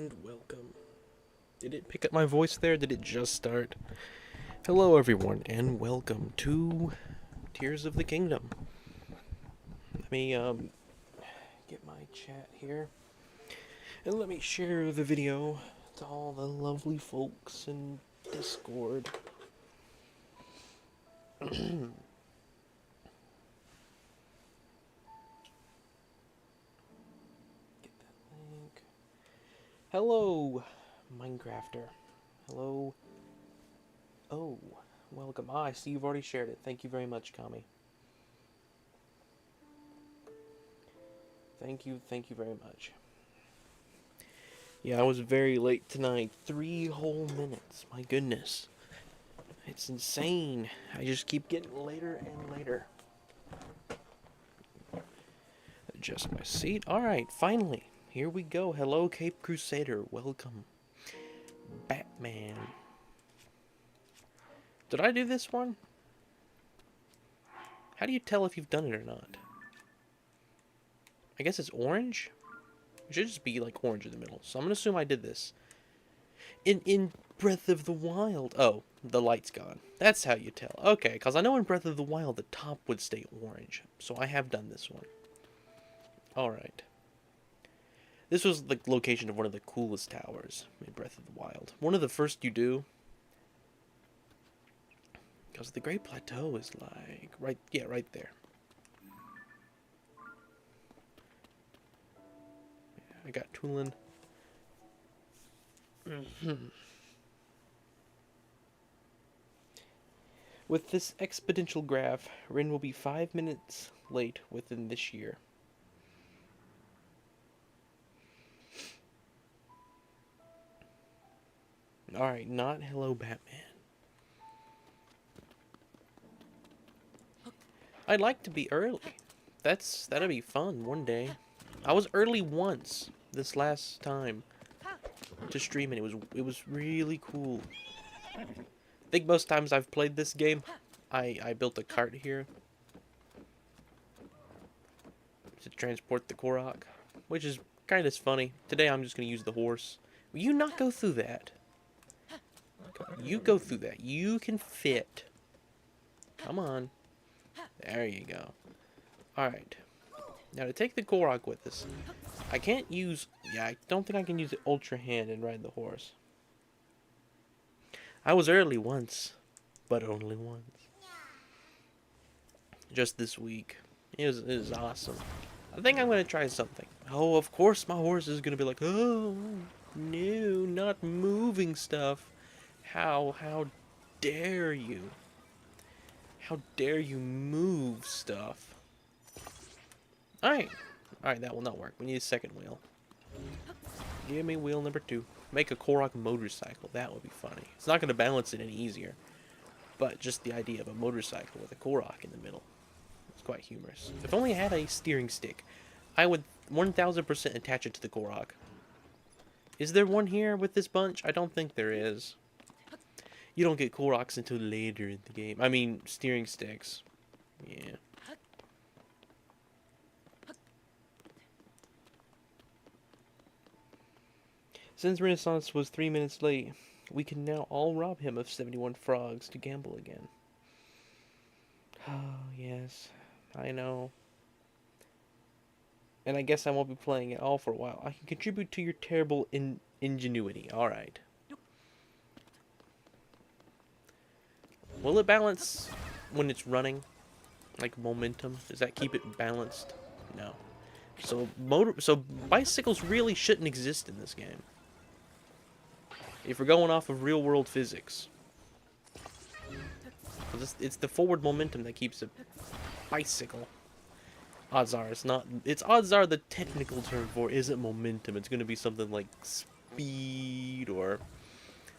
and welcome. Did it pick up my voice there? Did it just start? Hello, everyone, and welcome to Tears of the Kingdom. Let me get my chat here, and let me share the video to all the lovely folks in Discord. Get that link. Hello, Minecrafter. Hello. Oh, welcome. I see you've already shared it. Thank you very much, Kami. Thank you very much. Yeah, I was very late tonight. 3 whole minutes. My goodness. It's insane. I just keep getting later and later. Adjust my seat. Alright, finally. Here we go. Hello, Cape Crusader. Welcome. Batman. Did I do this one? How do you tell if you've done it or not? I guess it's orange? It should just be like orange in the middle. So I'm gonna assume I did this. In Breath of the Wild. Oh, the light's gone. That's how you tell. Okay, because I know in Breath of the Wild the top would stay orange. So I have done this one. Alright. This was the location of one of the coolest towers in Breath of the Wild. One of the first you do. Because the Great Plateau is like right there. I got Tulin. With this exponential graph, Rin will be 5 minutes late within this year. Alright, not hello Batman. I'd like to be early. That'd be fun one day. I was early once this last time to stream, and it was really cool. I think most times I've played this game, I built a cart here to transport the Korok, which is kind of funny. Today I'm just gonna use the horse. Will you not go through that? You go through that. You can fit. Come on. There you go. Alright. Now to take the Korok with us, I can't use... Yeah, I don't think I can use the Ultra Hand and ride the horse. I was early once, but only once. Just this week. It was awesome. I think I'm going to try something. Oh, of course my horse is going to be like, oh, no, not moving stuff. How dare you? How dare you move stuff? Alright. Alright, that will not work. We need a second wheel. Give me wheel number 2. Make a Korok motorcycle. That would be funny. It's not going to balance it any easier. But just the idea of a motorcycle with a Korok in the middle. It's quite humorous. If only I had a steering stick, I would 1000% attach it to the Korok. Is there one here with this bunch? I don't think there is. You don't get Koroks until later in the game. I mean, steering sticks. Yeah. Since Renaissance was 3 minutes late, we can now all rob him of 71 frogs to gamble again. Oh, yes. I know. And I guess I won't be playing at all for a while. I can contribute to your terrible ingenuity. Alright. Will it balance when it's running? Like momentum? Does that keep it balanced? No. So bicycles really shouldn't exist in this game. If we're going off of real world physics. It's the forward momentum that keeps a bicycle. Odds are it's not. Odds are the technical term for isn't momentum. It's going to be something like speed or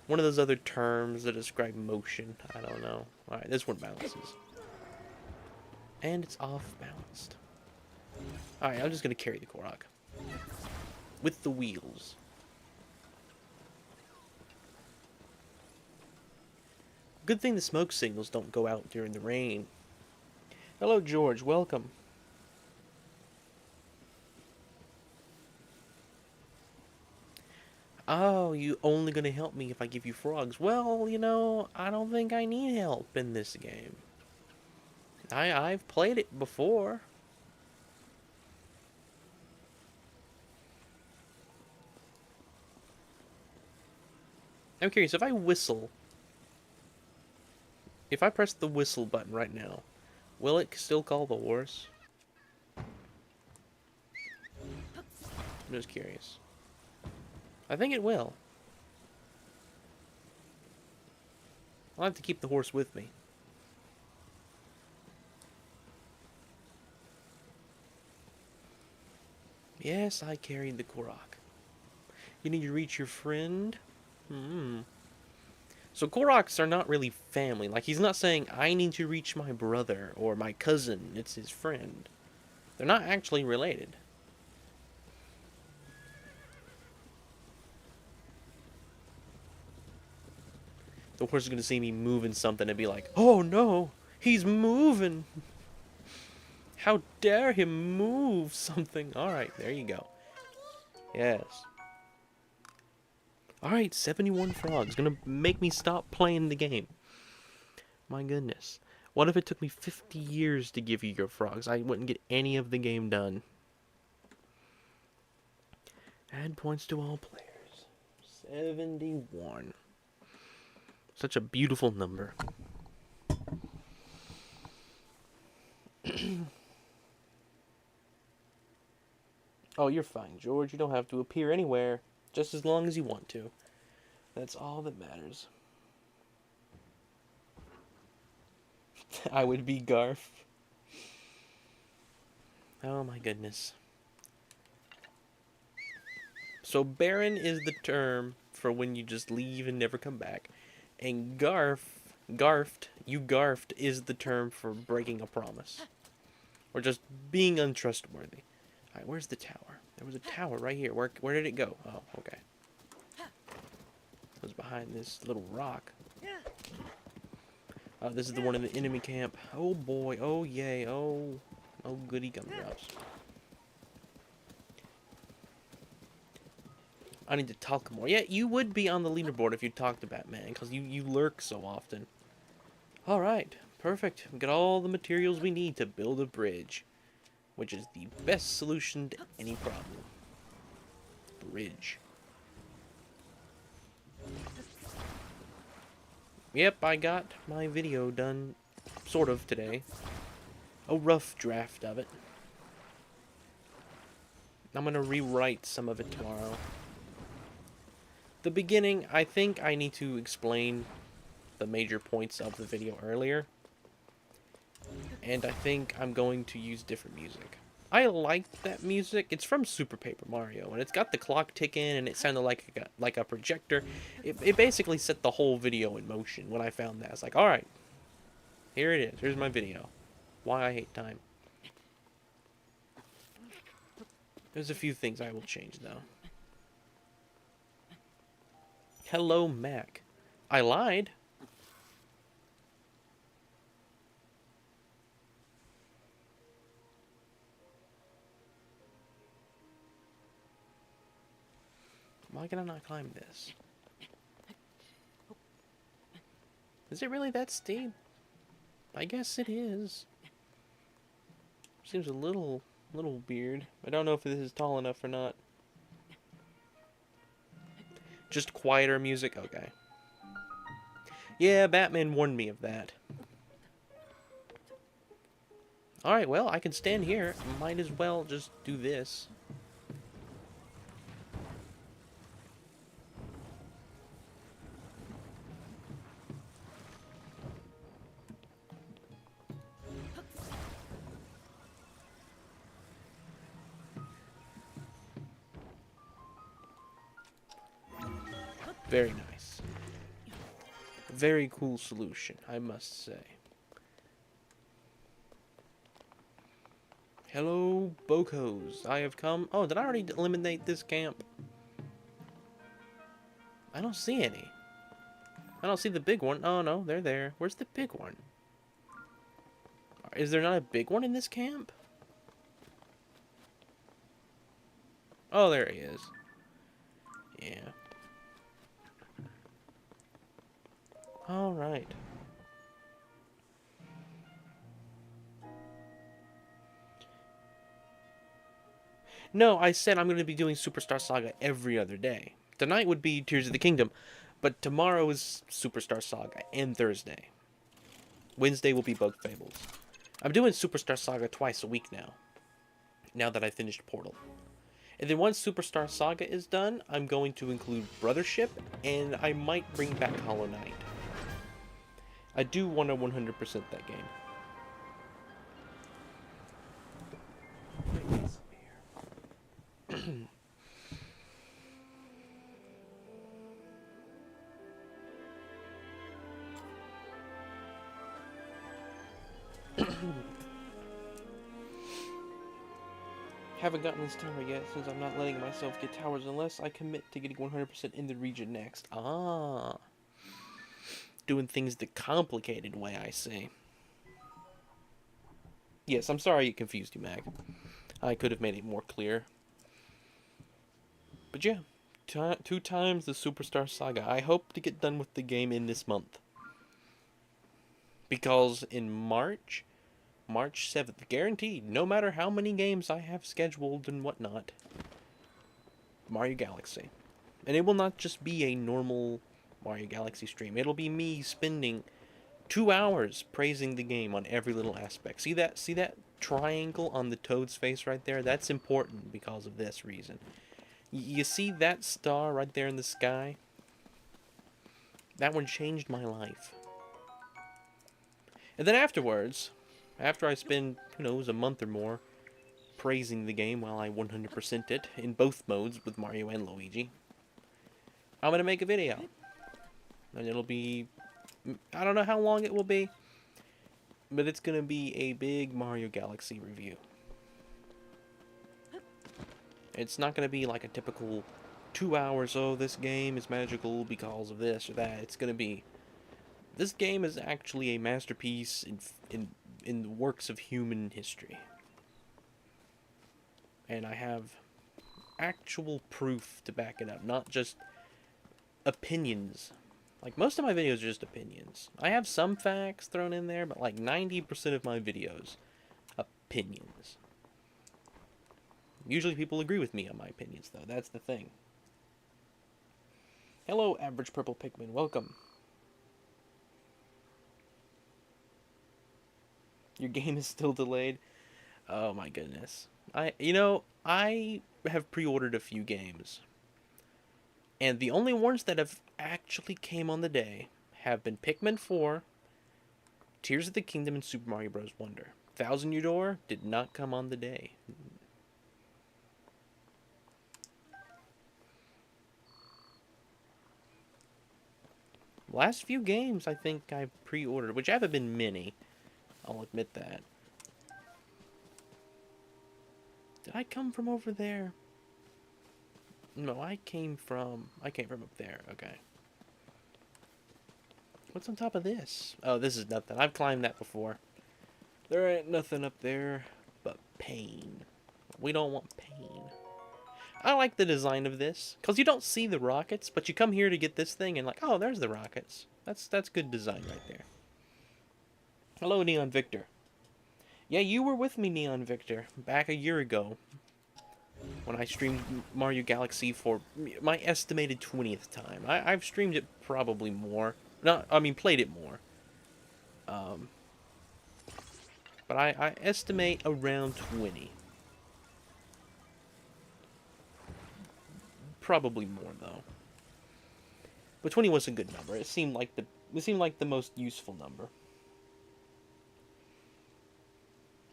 one of those other terms that describe motion. I don't know. Alright, this one balances. And it's off balanced. Alright, I'm just going to carry the Korok. With the wheels. Good thing the smoke signals don't go out during the rain. Hello, George. Welcome. Oh, you only gonna help me if I give you frogs. Well, you know, I don't think I need help in this game. I've played it before. I'm curious, if I whistle, if I press the whistle button right now, will it still call the horse? I'm just curious. I think it will. I'll have to keep the horse with me. Yes, I carried the Korok. You need to reach your friend? Hmm. So Koroks are not really family. Like, he's not saying, I need to reach my brother or my cousin. It's his friend. They're not actually related. The horse is going to see me moving something and be like, oh no, he's moving. How dare him move something. Alright, there you go. Yes. Alright, 71 frogs. Gonna make me stop playing the game. My goodness. What if it took me 50 years to give you your frogs? I wouldn't get any of the game done. Add points to all players. 71. Such a beautiful number. Oh, you're fine, George. You don't have to appear anywhere. Just as long as you want to. That's all that matters. I would be Garf. Oh my goodness. So Baron is the term for when you just leave and never come back. And you garfed is the term for breaking a promise. Or just being untrustworthy. Alright, where's the tower? There was a tower right here. Where did it go? Oh, okay. It was behind this little rock. This is the one in the enemy camp. Oh boy, oh yay, oh goody gumdrops. I need to talk more. Yeah, you would be on the leaderboard if you talked to Batman, because you lurk so often. Alright, perfect. We got all the materials we need to build a bridge, which is the best solution to any problem. Bridge. Yep, I got my video done, sort of, today. A rough draft of it. I'm gonna rewrite some of it tomorrow. The beginning, I think I need to explain the major points of the video earlier. And I think I'm going to use different music. I like that music. It's from Super Paper Mario, and it's got the clock ticking, and it sounded like a projector. It basically set the whole video in motion when I found that. It's like, alright, here it is. Here's my video. Why I hate time. There's a few things I will change, though. Hello, Mac. I lied. Why can I not climb this? Is it really that steep? I guess it is. Seems a little weird. I don't know if this is tall enough or not. Just quieter music? Okay. Yeah, Batman warned me of that. Alright, well, I can stand here. Might as well just do this. Very nice. Very cool solution, I must say. Hello, Bokos. I have come... Oh, did I already eliminate this camp? I don't see any. I don't see the big one. Oh, no, they're there. Where's the big one? Is there not a big one in this camp? Oh, there he is. Yeah. All right. No, I said I'm going to be doing Superstar Saga every other day. Tonight would be Tears of the Kingdom, but tomorrow is Superstar Saga and Thursday. Wednesday will be Bug Fables. I'm doing Superstar Saga twice a week now that I finished Portal. And then once Superstar Saga is done, I'm going to include Brothership, and I might bring back Hollow Knight. I do want to 100% that game. Haven't gotten this tower yet, since I'm not letting myself get towers unless I commit to getting 100% in the region next. Ah. Doing things the complicated way, I see. Yes, I'm sorry it confused you, Mag. I could have made it more clear. But yeah, 2 times the Superstar Saga. I hope to get done with the game in this month. Because in March 7th, guaranteed, no matter how many games I have scheduled and whatnot, Mario Galaxy. And it will not just be a normal Mario Galaxy stream. It'll be me spending 2 hours praising the game on every little aspect. See that triangle on the Toad's face right there? That's important because of this reason. You see that star right there in the sky? That one changed my life. And then afterwards, after I spend, who knows, a month or more praising the game while I 100% it in both modes with Mario and Luigi, I'm going to make a video. And it'll be, I don't know how long it will be, but it's going to be a big Mario Galaxy review. It's not going to be like a typical 2 hours, oh, this game is magical because of this or that. It's going to be, this game is actually a masterpiece in the works of human history. And I have actual proof to back it up, not just opinions. Like, most of my videos are just opinions. I have some facts thrown in there, but like 90% of my videos, opinions. Usually people agree with me on my opinions, though. That's the thing. Hello, Average Purple Pikmin. Welcome. Your game is still delayed? Oh my goodness. I have pre-ordered a few games. And the only ones that have actually came on the day have been Pikmin 4, Tears of the Kingdom, and Super Mario Bros. Wonder. Thousand Year Door did not come on the day. Last few games I think I've pre-ordered, which haven't been many. I'll admit that. Did I come from over there? No, I came from up there. Okay. What's on top of this? Oh, this is nothing. I've climbed that before. There ain't nothing up there but pain. We don't want pain. I like the design of this, because you don't see the rockets, but you come here to get this thing and like, oh, there's the rockets. That's good design right there. Hello, Neon Victor. Yeah, you were with me, Neon Victor, back a year ago when I streamed Mario Galaxy for my estimated 20th time. I've streamed it probably more. Played it more. But I estimate around 20. Probably more, though. But 20 was a good number. It seemed like the most useful number.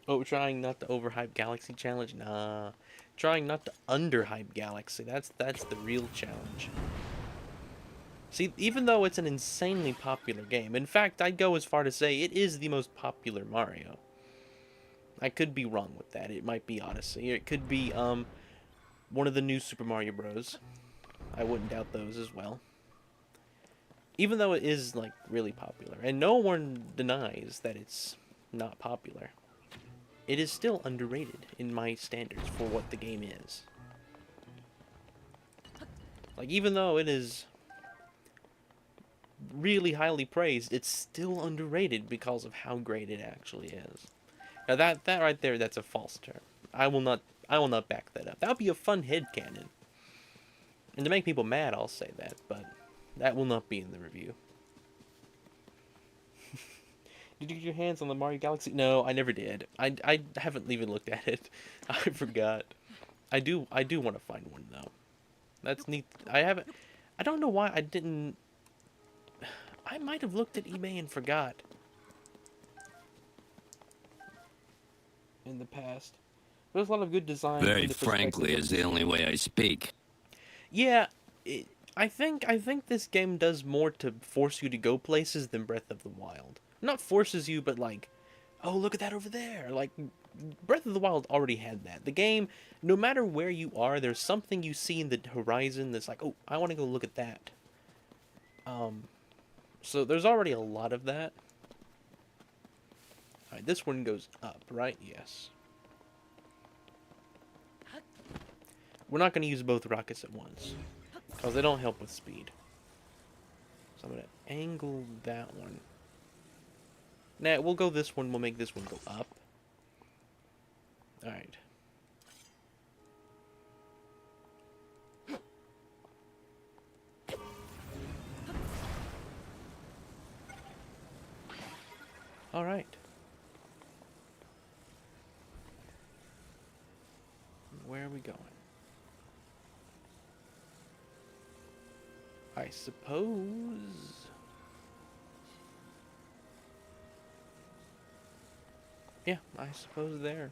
Oh, trying not to overhype Galaxy challenge? Nah. Trying not to underhype Galaxy. That's the real challenge. See, even though it's an insanely popular game, in fact, I'd go as far to say it is the most popular Mario. I could be wrong with that. It might be Odyssey. It could be, one of the new Super Mario Bros. I wouldn't doubt those as well. Even though it is, like, really popular. And no one denies that it's not popular. It is still underrated in my standards for what the game is. Like, even though it is really highly praised, it's still underrated because of how great it actually is. Now that right there, that's a false term. I will not back that up. That would be a fun headcanon. And to make people mad, I'll say that, but that will not be in the review. Did you get your hands on the Mario Galaxy? No, I never did. I haven't even looked at it. I forgot. I do want to find one though. That's neat. I don't know why I didn't. I might have looked at eBay and forgot in the past. There's a lot of good design. Very frankly, is the only way I speak. Yeah, I think this game does more to force you to go places than Breath of the Wild. Not forces you, but like, oh, look at that over there. Like, Breath of the Wild already had that. The game, no matter where you are, there's something you see in the horizon that's like, oh, I want to go look at that. So there's already a lot of that. Alright, this one goes up, right? Yes. We're not going to use both rockets at once, because they don't help with speed. So I'm going to angle that one. Nah, we'll go this one, we'll make this one go up. Alright. Alright. Where are we going? I suppose... Yeah, I suppose there.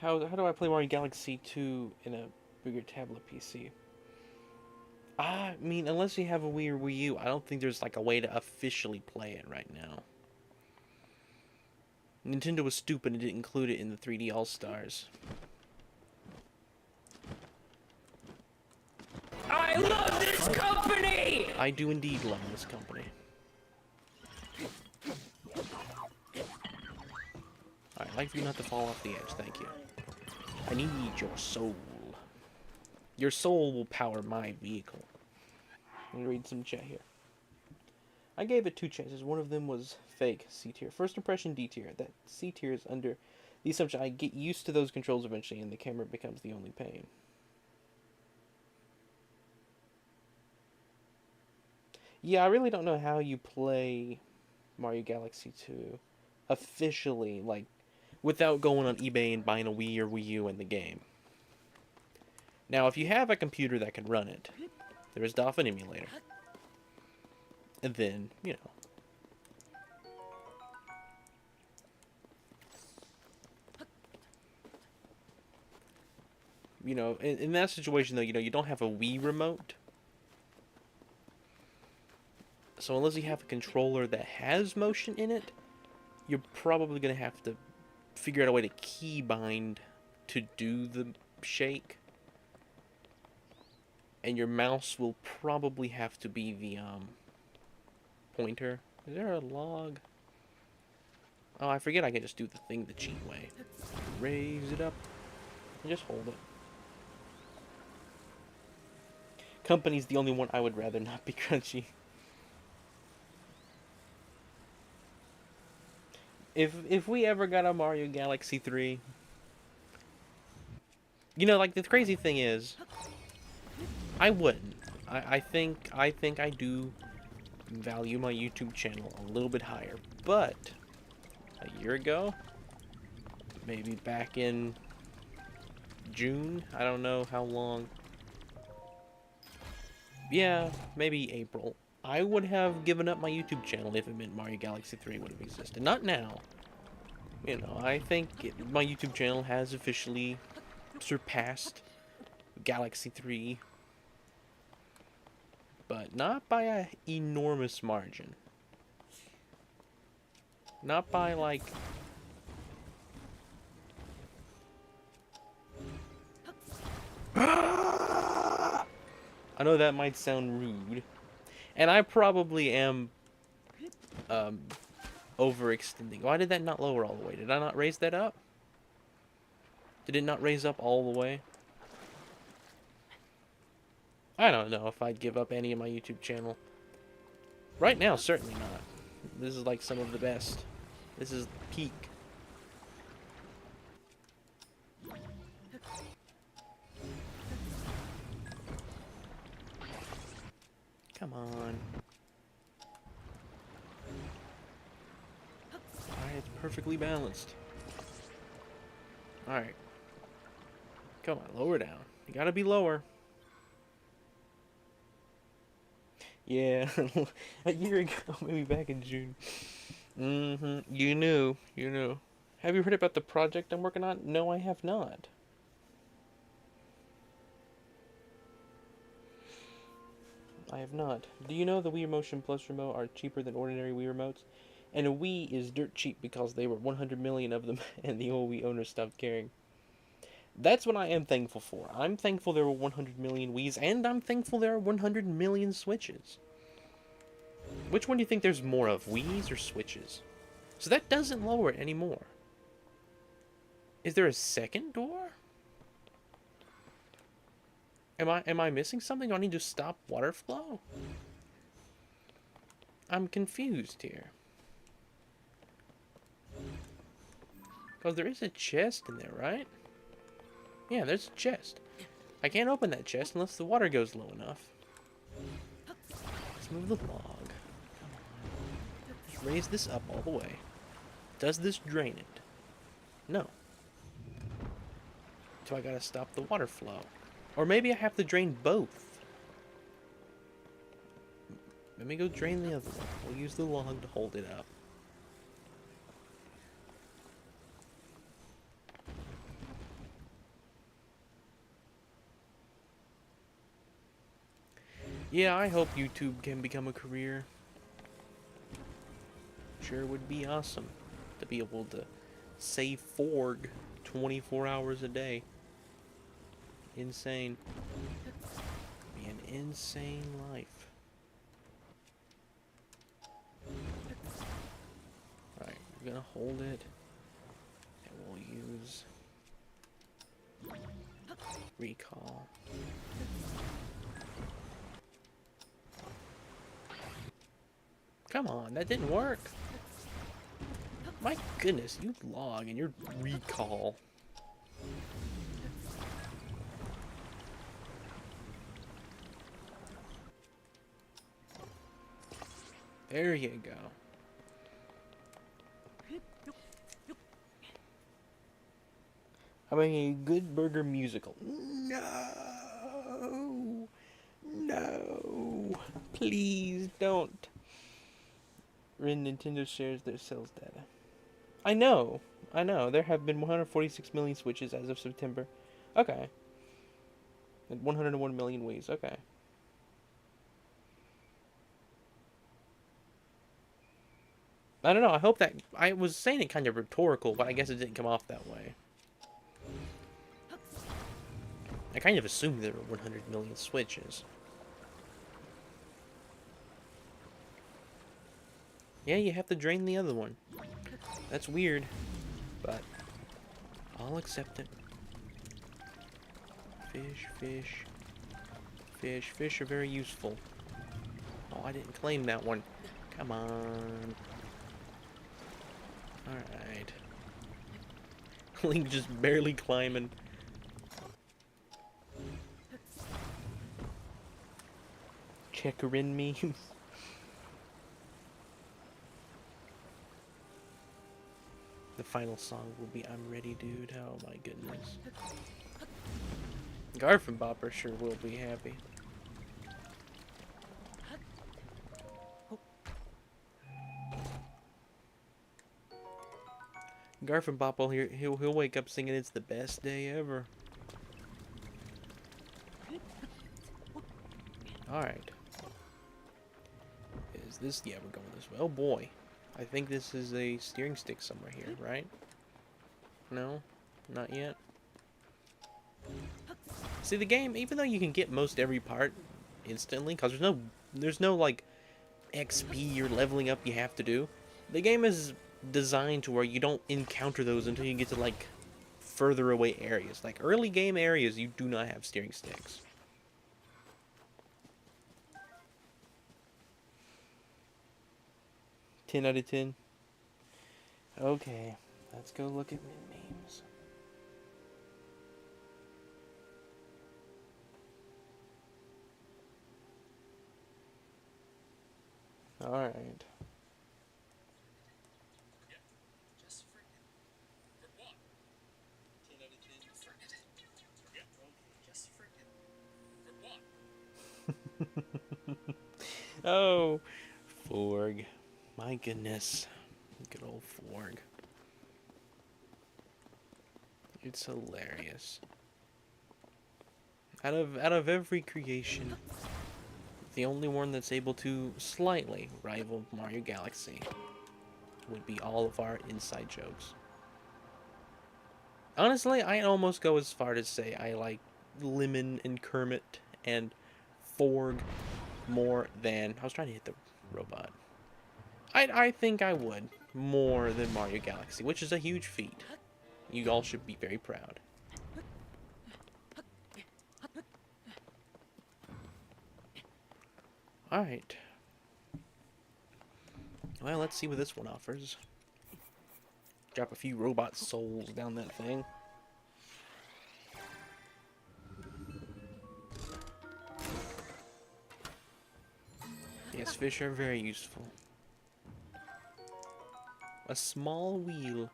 How do I play Mario Galaxy 2 in a bigger tablet PC? I mean, unless you have a Wii or Wii U, I don't think there's like a way to officially play it right now. Nintendo was stupid and didn't include it in the 3D All-Stars. I love this company! I do indeed love this company. Alright, I'd like for you not to fall off the edge, thank you. I need your soul. Your soul will power my vehicle. Let me read some chat here. I gave it 2 chances. One of them was fake, C tier. First impression, D tier. That C tier is under the assumption I get used to those controls eventually and the camera becomes the only pain. Yeah, I really don't know how you play Mario Galaxy 2 officially, like, without going on eBay and buying a Wii or Wii U in the game. Now, if you have a computer that can run it, there is Dolphin Emulator. And then, in that situation though, you don't have a Wii remote. So unless you have a controller that has motion in it, you're probably going to have to figure out a way to keybind to do the shake. And your mouse will probably have to be the pointer. Is there a log? Oh, I forget I can just do the thing the cheat way. Raise it up and just hold it. Company's the only one I would rather not be crunchy. If we ever got a Mario Galaxy 3, like the crazy thing is, I wouldn't. I think I do value my YouTube channel a little bit higher, but a year ago, maybe back in June, I don't know how long. Yeah, maybe April. I would have given up my YouTube channel if it meant Mario Galaxy 3 would have existed. Not now. I think my YouTube channel has officially surpassed Galaxy 3. But not by an enormous margin. Not by, like... I know that might sound rude. And I probably am overextending. Why did that not lower all the way? Did I not raise that up? Did it not raise up all the way? I don't know if I'd give up any of my YouTube channel. Right now, certainly not. This is like some of the best. This is peak. Come on. Alright, it's perfectly balanced. Alright. Come on, lower down. You gotta be lower. Yeah, a year ago, maybe back in June. You knew. Have you heard about the project I'm working on? No, I have not. I have not. Do you know the Wii Motion Plus remote are cheaper than ordinary Wii remotes? And a Wii is dirt cheap because they were 100 million of them and the old Wii owners stopped caring. That's what I am thankful for. I'm thankful there were 100 million Wiis, and I'm thankful there are 100 million Switches. Which one do you think there's more of, Wiis or Switches? So that doesn't lower it anymore. Is there a second door? Am I missing something? Do I need to stop water flow? I'm confused here. Because there is a chest in there, right? Yeah, there's a chest. I can't open that chest unless the water goes low enough. Let's move the log. Come on. Let's raise this up all the way. Does this drain it? No. So I gotta stop the water flow. Or maybe I have to drain both. Let me go drain the other one. We'll use the log to hold it up. Yeah, I hope YouTube can become a career. Sure would be awesome to be able to save Forg 24 hours a day. Insane. Be an insane life. Alright, we're gonna hold it. And we'll use recall. Come on, that didn't work. My goodness, you log and your recall. There you go. I'm making a Good Burger musical. No! No! Please don't. Nintendo shares their sales data. I know. There have been 146 million Switches as of September. Okay. And 101 million Wiis. Okay. I don't know. I hope that... I was saying it kind of rhetorical, but I guess it didn't come off that way. I kind of assumed there were 100 million Switches. Yeah, you have to drain the other one. That's weird, but I'll accept it. Fish are very useful. Oh, I didn't claim that one. Come on. Alright. Link just barely climbing. Checker-in memes. The final song will be I'm Ready Dude. Oh my goodness. Garfinbopper sure will be happy. Garfinbopper, he'll wake up singing it's the best day ever. Alright. Is this... yeah, we're going this way. Oh boy. I think this is a steering stick somewhere here, right? No? Not yet? See, the game, even though you can get most every part instantly, because there's no, like, XP or leveling up you have to do, the game is designed to where you don't encounter those until you get to, like, further away areas. Like early game areas, you do not have steering sticks. Ten out of 10. Okay, let's go look at memes. All right. Oh, Forg. My goodness. Good old Forg. It's hilarious. Out of every creation, the only one that's able to slightly rival Mario Galaxy would be all of our inside jokes. Honestly, I almost go as far to say I like Lemon and Kermit and Forg more than... I was trying to hit the robot. I think I would more than Mario Galaxy, which is a huge feat. You all should be very proud. Alright. Well, let's see what this one offers. Drop a few robot souls down that thing. Yes, fish are very useful. A small wheel.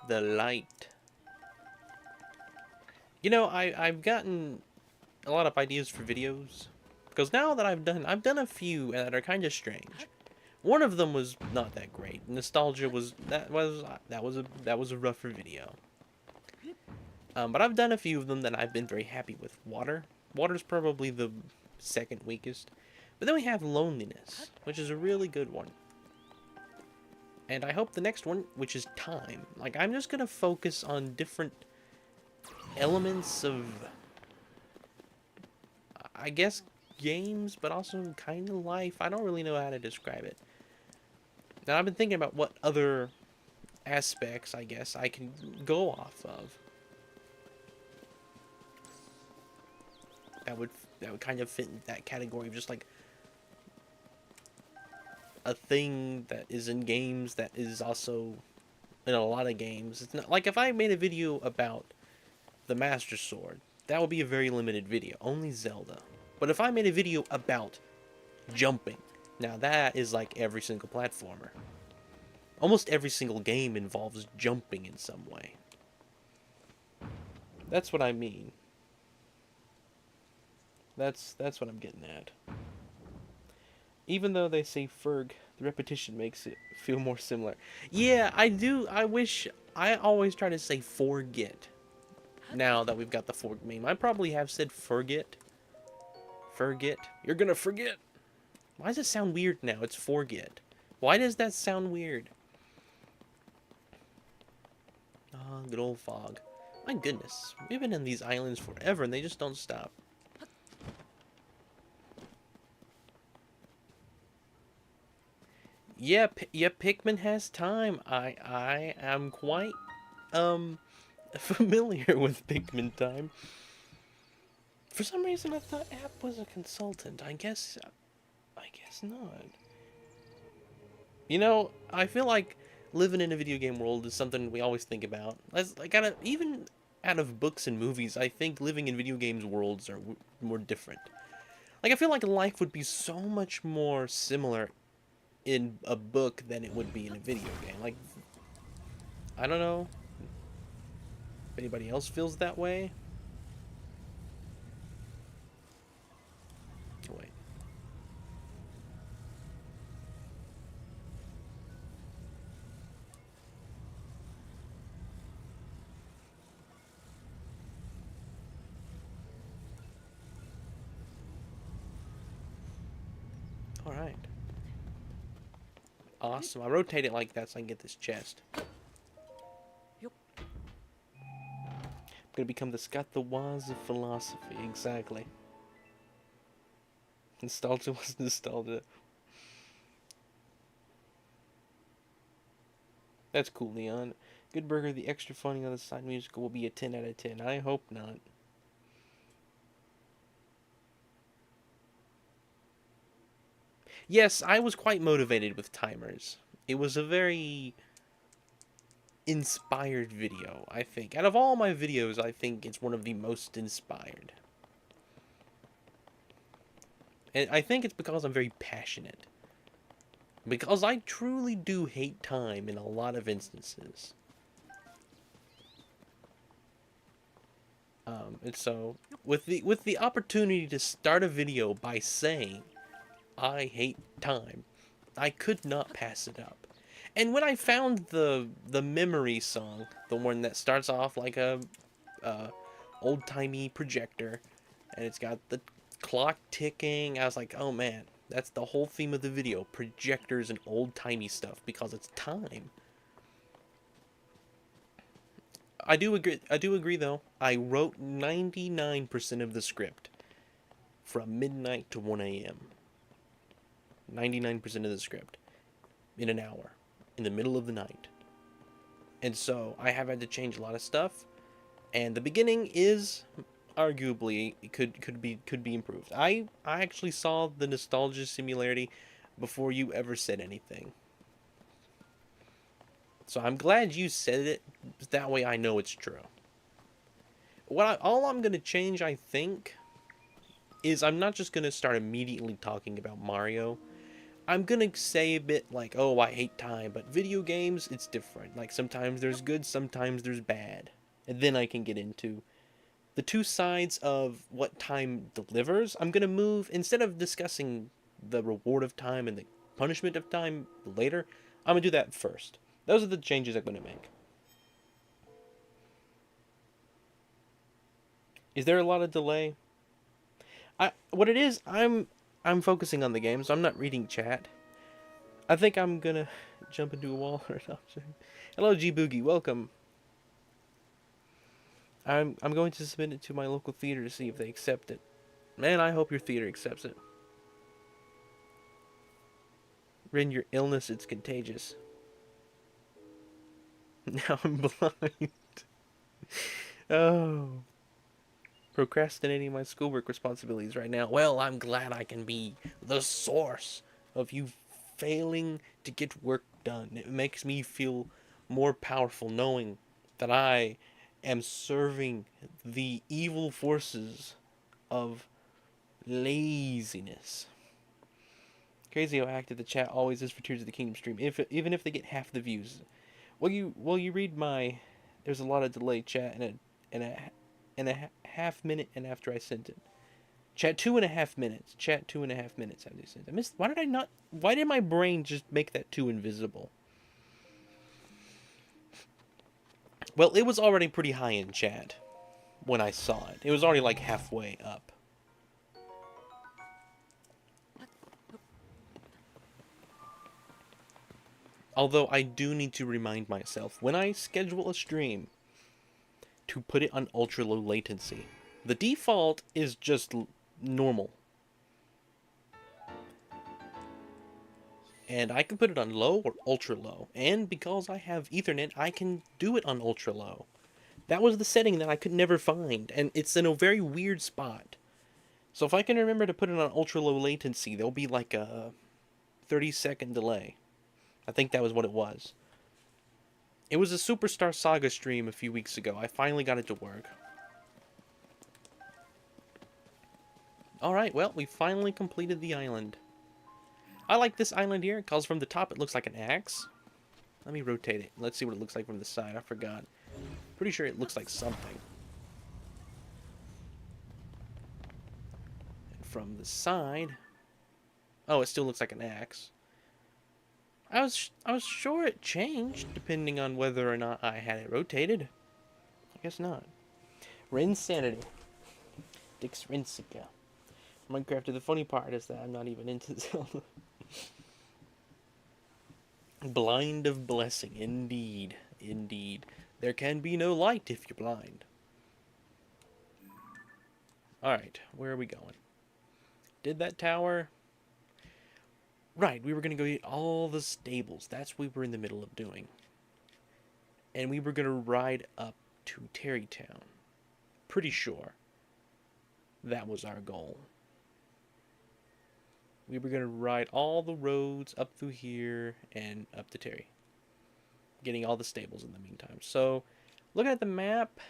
The light. You know, I've gotten a lot of ideas for videos. Because now that I've done a few that are kind of strange. One of them was not that great. Nostalgia was that was a rougher video. But I've done a few of them that I've been very happy with. Water's probably the second weakest. But then we have loneliness, which is a really good one. And I hope the next one, which is time. Like, I'm just gonna focus on different elements of, I guess, games, but also kind of life. I don't really know how to describe it. Now, I've been thinking about what other aspects, I guess, I can go off of. That would kind of fit in that category of just like a thing that is in games that is also in a lot of games. It's not like if I made a video about the Master Sword, that would be a very limited video, only Zelda. But if I made a video about jumping, now that is like every single platformer. Almost every single game involves jumping in some way. That's what I mean. That's what I'm getting at. Even though they say Ferg, the repetition makes it feel more similar. Yeah, I do. I always try to say forget. Now that we've got the Forg meme. I probably have said forget. Forget. You're gonna forget. Why does it sound weird now? It's forget. Why does that sound weird? Ah, good old fog. My goodness. We've been in these islands forever and they just don't stop. Yep, Pikmin has time. I am quite familiar with Pikmin time. For some reason I thought App was a consultant. I guess not. You know, I feel like living in a video game world is something we always think about. Even out of books and movies, I think living in video games worlds are more different. Like, I feel like life would be so much more similar in a book than it would be in a video game. Like, I don't know if anybody else feels that way. Wait. All right. Awesome. I rotate it like that so I can get this chest. I'm gonna become the Scott the Waz of philosophy. Exactly. Nostalgia was nostalgia. That's cool, Leon. Good Burger, the extra funny on the side musical will be a 10 out of 10. I hope not. Yes, I was quite motivated with timers. It was a very inspired video, I think. Out of all my videos, I think it's one of the most inspired. And I think it's because I'm very passionate. Because I truly do hate time in a lot of instances. And so, with the opportunity to start a video by saying, I hate time, I could not pass it up. And when I found the memory song, the one that starts off like a old-timey projector, and it's got the clock ticking, I was like, oh man, that's the whole theme of the video, projectors and old-timey stuff, because it's time. I do agree though. I wrote 99% of the script from midnight to 1 a.m. 99% of the script in an hour, in the middle of the night. And so I have had to change a lot of stuff, and the beginning is arguably could be improved. I actually saw the nostalgia similarity before you ever said anything. So I'm glad you said it, that way I know it's true. All I'm going to change, I think, is I'm not just going to start immediately talking about Mario. I'm going to say a bit like, oh, I hate time, but video games, it's different. Like, sometimes there's good, sometimes there's bad. And then I can get into the two sides of what time delivers. I'm going to move, instead of discussing the reward of time and the punishment of time later, I'm going to do that first. Those are the changes I'm going to make. Is there a lot of delay? What it is, I'm focusing on the game, so I'm not reading chat. I think I'm gonna jump into a wall or something. Hello, G Boogie, welcome. I'm going to submit it to my local theater to see if they accept it. Man, I hope your theater accepts it. Rin, your illness, it's contagious. Now I'm blind. Oh. Procrastinating my schoolwork responsibilities right now. Well, I'm glad I can be the source of you failing to get work done. It makes me feel more powerful knowing that I am serving the evil forces of laziness. Crazy how active the chat always is for Tears of the Kingdom stream, even if they get half the views. Will you read my? There's a lot of delay chat and a half minute and after I sent it. Chat 2.5 minutes. Chat 2.5 minutes after I sent it. I missed. Why did I not? Why did my brain just make that 2 invisible? Well, it was already pretty high in chat when I saw it. It was already like halfway up. Although I do need to remind myself when I schedule a stream to put it on ultra low latency. The default is just normal. And I can put it on low or ultra low. And because I have Ethernet, I can do it on ultra low. That was the setting that I could never find, and it's in a very weird spot. So if I can remember to put it on ultra low latency, there'll be like a 30-second delay. I think that was what it was. It was a Superstar Saga stream a few weeks ago. I finally got it to work. Alright, well, we finally completed the island. I like this island here, because from the top it looks like an axe. Let me rotate it. Let's see what it looks like from the side. I forgot. Pretty sure it looks like something. And from the side... Oh, it still looks like an axe. I was sure it changed, depending on whether or not I had it rotated. I guess not. Rinsanity. Dix Rinsica. Minecraft, the funny part is that I'm not even into Zelda. Blind of blessing, indeed. Indeed. There can be no light if you're blind. Alright, where are we going? Did that tower... Right, we were going to go eat all the stables. That's what we were in the middle of doing. and we were gonna ride up to Terrytown. Pretty sure that was our goal. We were gonna ride all the roads up through here and up to Terry, getting all the stables in the meantime. So, looking at the map,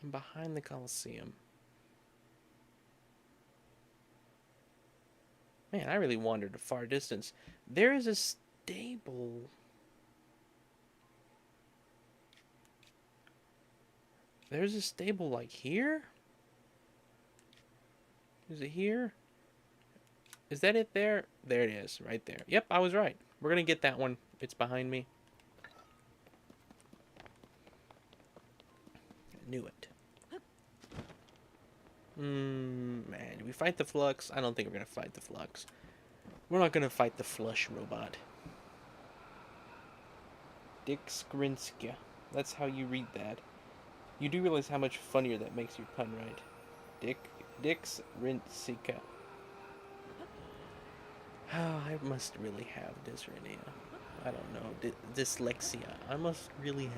I'm behind the Coliseum. Man, I really wandered a far distance. There is a stable. There's a stable like here? Is it here? Is that it there? There it is, right there. Yep, I was right. We're gonna get that one. It's behind me. I knew it. Man, do we fight the Flux? I don't think we're gonna fight the Flux. We're not gonna fight the Flush Robot. Dick Skrinska. That's how you read that. You do realize how much funnier that makes your pun, right? Dix Rintsika. I must really have dysrhythmia. I don't know. Dyslexia. I must really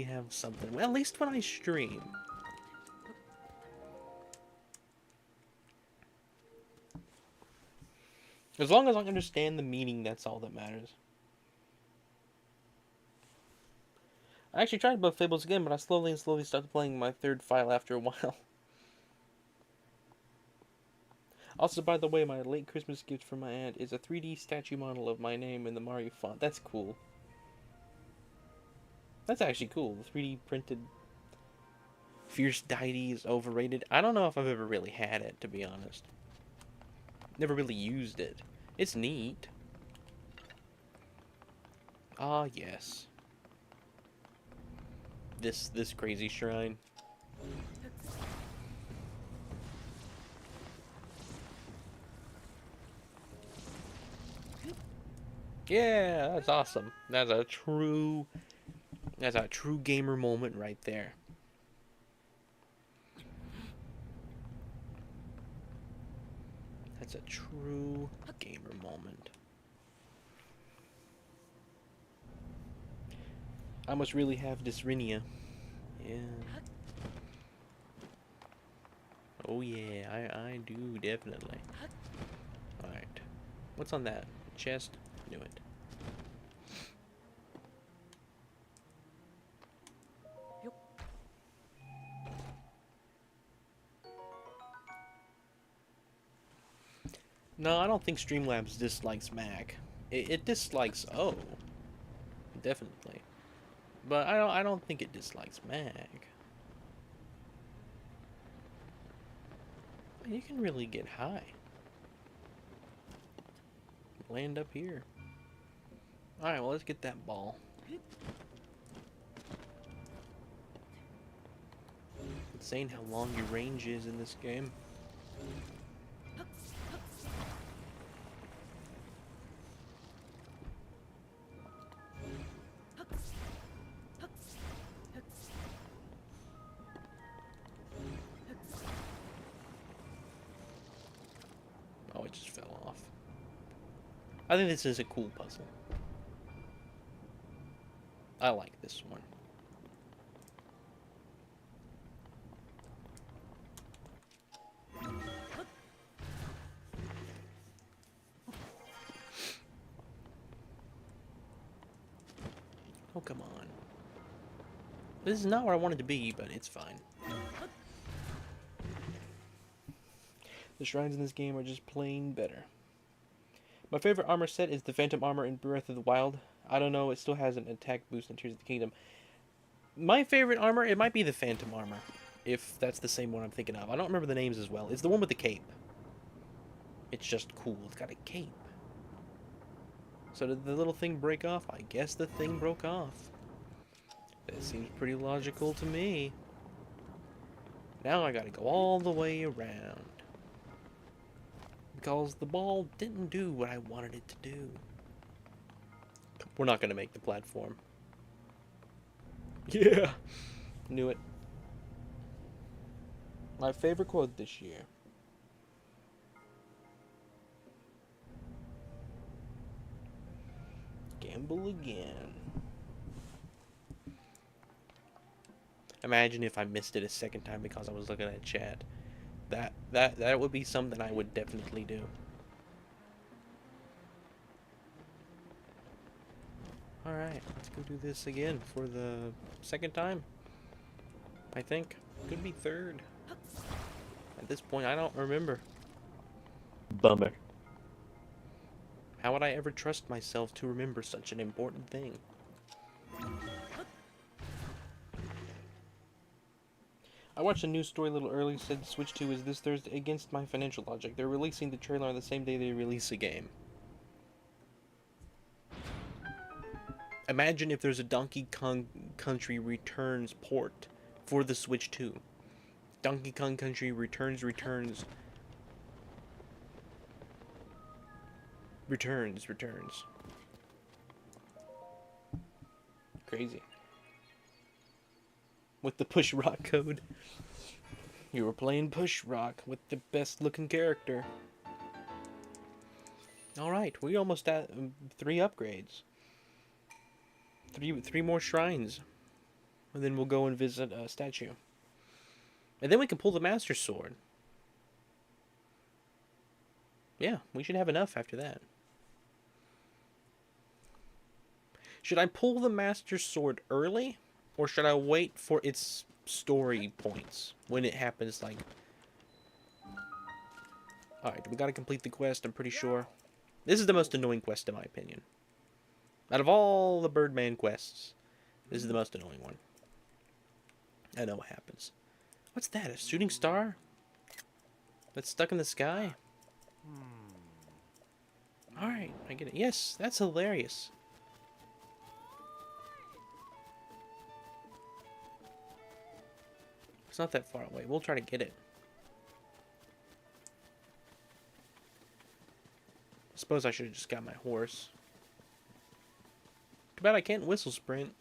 have something. Well, at least when I stream. As long as I understand the meaning, that's all that matters. I actually tried both Fables again, but I slowly started playing my third file after a while. Also, by the way, my late Christmas gift from my aunt is a 3D statue model of my name in the Mario font. That's cool. That's actually cool. The 3D printed Fierce Deity is overrated. I don't know if I've ever really had it, to be honest. Never really used it. It's neat. Ah, yes. This crazy shrine. Yeah, that's awesome. That's a true gamer moment right there. That's a true gamer moment. I must really have dysrhythmia. Yeah. Oh yeah, I do definitely. Alright. What's on that? Chest? Knew it. No, I don't think Streamlabs dislikes Mac. It dislikes O. Definitely. But I don't think it dislikes Mac. You can really get high. Land up here. Alright, well, let's get that ball. Insane how long your range is in this game. Oh, it just fell off. I think this is a cool puzzle. I like this one. Oh, come on. This is not where I wanted to be, but it's fine. The shrines in this game are just plain better. My favorite armor set is the Phantom Armor in Breath of the Wild. I don't know, it still has an attack boost in Tears of the Kingdom. My favorite armor, it might be the Phantom Armor, if that's the same one I'm thinking of. I don't remember the names as well. It's the one with the cape. It's just cool. It's got a cape. So did the little thing break off? I guess the thing broke off. That seems pretty logical to me. Now I gotta go all the way around. Because the ball didn't do what I wanted it to do. We're not gonna make the platform. Yeah! Knew it. My favorite quote this year. gamble again. Imagine if I missed it a second time because I was looking at chat. That would be something I would definitely do. Alright, let's go do this again for the second time. I think. Could be third. At this point, I don't remember. Bummer. How would I ever trust myself to remember such an important thing? I watched a news story a little early, said Switch 2 is this Thursday. Against my financial logic, they're releasing the trailer on the same day they release a game. Imagine if there's a Donkey Kong Country Returns port for the Switch 2. Donkey Kong Country Returns. Crazy. With the push rock code. You were playing push rock with the best looking character. Alright, we almost at 3 upgrades. Three more shrines. And then we'll go and visit a statue. And then we can pull the Master Sword. Yeah, we should have enough after that. Should I pull the Master Sword early? Or should I wait for its story points? When it happens, like... Alright, we gotta complete the quest, I'm pretty sure. This is the most annoying quest, in my opinion. Out of all the Birdman quests, this is the most annoying one. I know what happens. What's that? A shooting star? That's stuck in the sky? Alright, I get it. Yes, that's hilarious. It's not that far away. We'll try to get it. I suppose I should have just got my horse. Too bad I can't whistle sprint.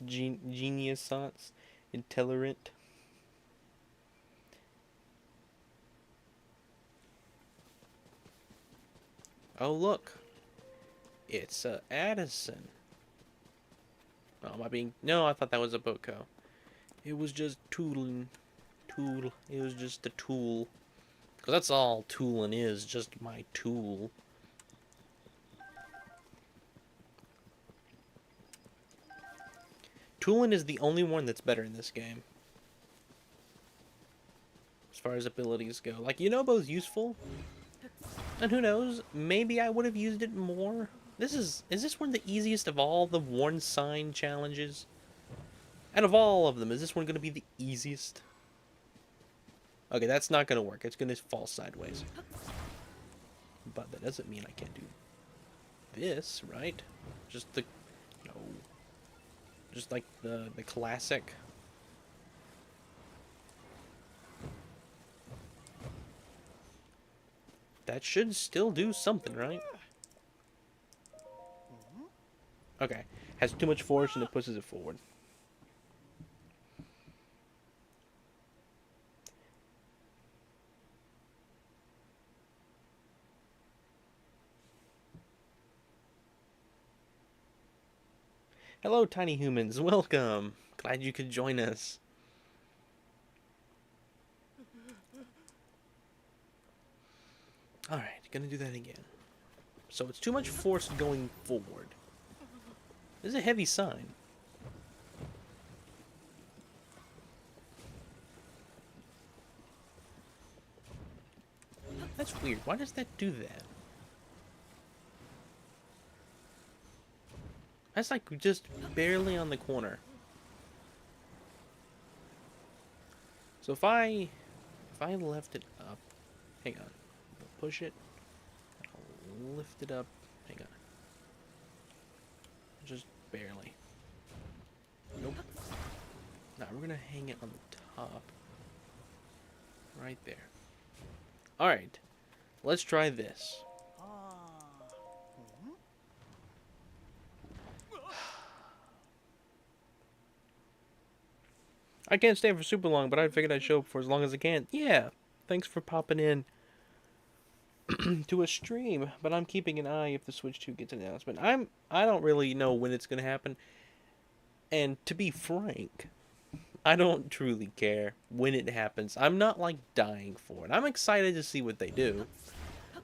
Genius thoughts. Intolerant. Oh, look. It's Addison. Oh, am I being... No, I thought that was a Boko. It was just tooling. It was just a tool. Because that's all tooling is. Just my tool. Toolin is the only one that's better in this game. As far as abilities go. Like, Yunobo's useful. And who knows, maybe I would have used it more. Is this one the easiest of all the Warn Sign challenges? Out of all of them, is this one going to be the easiest? Okay, that's not going to work. It's going to fall sideways. But that doesn't mean I can't do this, right? Just the... No. Just like the classic... That should still do something, right? Okay. Has too much force and it pushes it forward. Hello, tiny humans. Welcome. Glad you could join us. Alright, gonna do that again. So it's too much force going forward. This is a heavy sign. That's weird. Why does that do that? That's like just barely on the corner. So if I left it up, hang on. Push it. I'll lift it up. Hang on. Just barely. Nope. Now we're gonna hang it on the top. Right there. Alright. Let's try this. I can't stay for super long, but I figured I'd show up for as long as I can. Yeah, thanks for popping in to a stream, but I'm keeping an eye if the Switch 2 gets an announcement. I don't really know when it's gonna happen, and to be frank, I don't truly care when it happens. I'm not like dying for it. I'm excited to see what they do.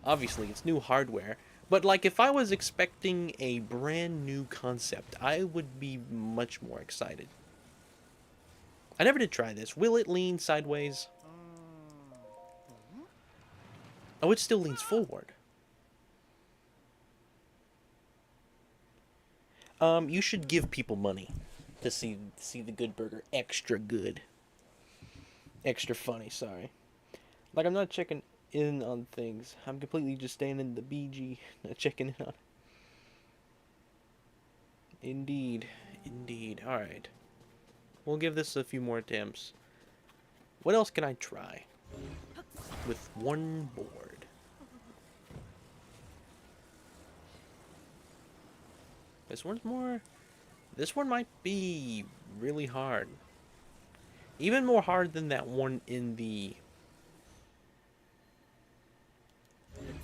Obviously, it's new hardware, but like if I was expecting a brand new concept, I would be much more excited. I never did try this. Will it lean sideways? Oh, it still leans forward. You should give people money to see the Good Burger extra good. Extra funny, sorry. Like, I'm not checking in on things. I'm completely just staying in the BG, not checking in on. Indeed. Indeed. Alright. We'll give this a few more attempts. What else can I try? With one board. This one's more... This one might be really hard. Even more hard than that one in the...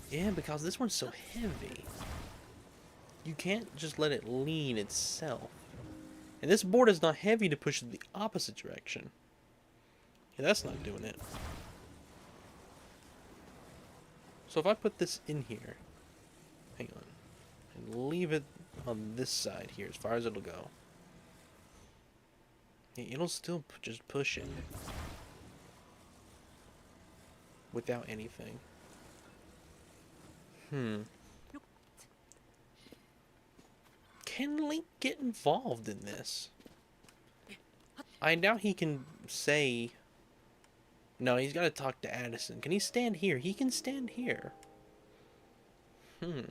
Yeah, because this one's so heavy. You can't just let it lean itself. And this board is not heavy to push in the opposite direction. Yeah, that's not doing it. So if I put this in here... Hang on. And leave it on this side here as far as it'll go. It'll still just push it. Without anything. Can Link get involved in this? I doubt he can say... No, he's got to talk to Addison. Can he stand here? He can stand here. I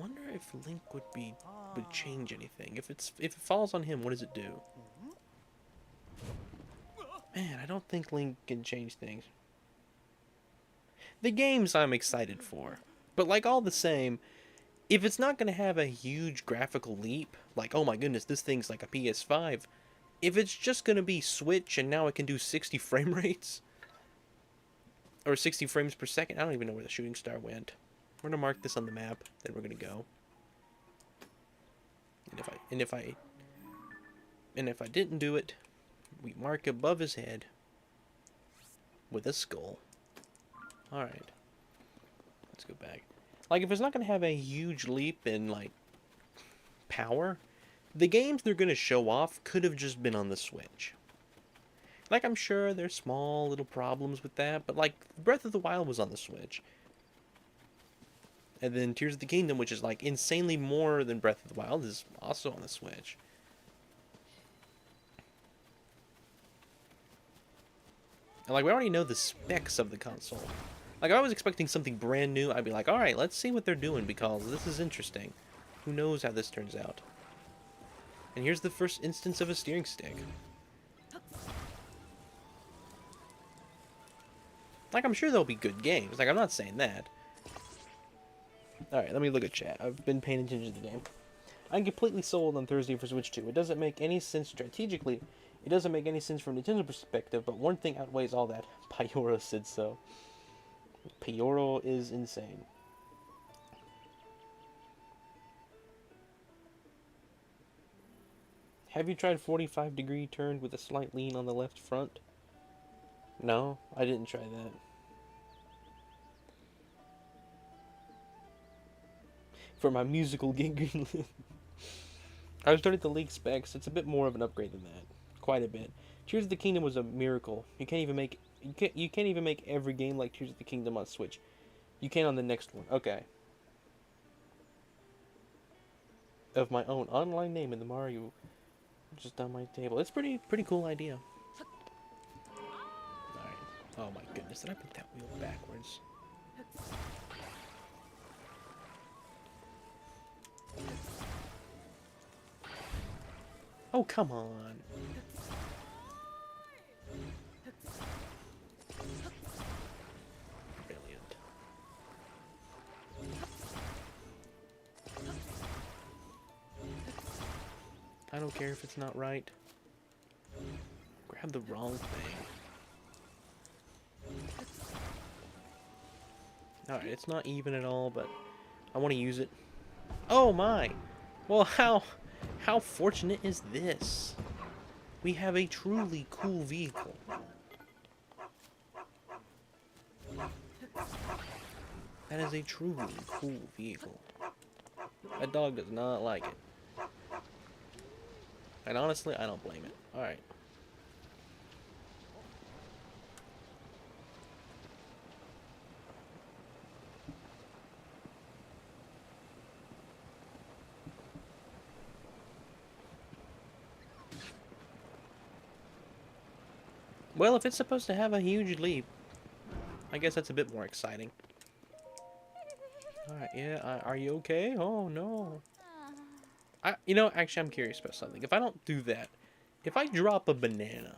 wonder if Link would change anything. If it falls on him, what does it do? Man, I don't think Link can change things. The games I'm excited for. But like all the same, if it's not going to have a huge graphical leap, like, oh my goodness, this thing's like a PS5, if it's just going to be Switch and now it can do 60 frame rates, or 60 frames per second, I don't even know where the shooting star went. We're going to mark this on the map, then we're going to go. And if I didn't do it, we mark above his head with a skull. Alright. Let's go back. Like, if it's not going to have a huge leap in, like, power, the games they're going to show off could have just been on the Switch. Like, I'm sure there's small little problems with that, but, like, Breath of the Wild was on the Switch. And then Tears of the Kingdom, which is, like, insanely more than Breath of the Wild, is also on the Switch. And, like, we already know the specs of the console. Like, if I was expecting something brand new, I'd be like, alright, let's see what they're doing, because this is interesting. Who knows how this turns out. And here's the first instance of a steering stick. Like, I'm sure there'll be good games. Like, I'm not saying that. Alright, let me look at chat. I've been paying attention to the game. I'm completely sold on Thursday for Switch 2. It doesn't make any sense strategically. It doesn't make any sense from Nintendo's perspective, but one thing outweighs all that. Pyoro said so. Pyoro is insane. Have you tried 45-degree turn with a slight lean on the left front? No, I didn't try that. For my musical gig. I started to leak specs. It's a bit more of an upgrade than that. Quite a bit. Tears of the Kingdom was a miracle. You can't even make every game like Tears of the Kingdom on Switch. You can on the next one. Okay. Of my own online name in the Mario just on my table. It's pretty cool idea. Alright. Oh my goodness, did I put that wheel backwards? Oh, come on. Brilliant. I don't care if it's not right. Grab the wrong thing. Alright, it's not even at all, but I want to use it. Oh my! Well, how fortunate is this? We have a truly cool vehicle. That is a truly cool vehicle. That dog does not like it. And honestly, I don't blame it. Alright. Well, if it's supposed to have a huge leap, I guess that's a bit more exciting. Alright, yeah, are you okay? Oh, no. You know, actually, I'm curious about something. If I don't do that, if I drop a banana...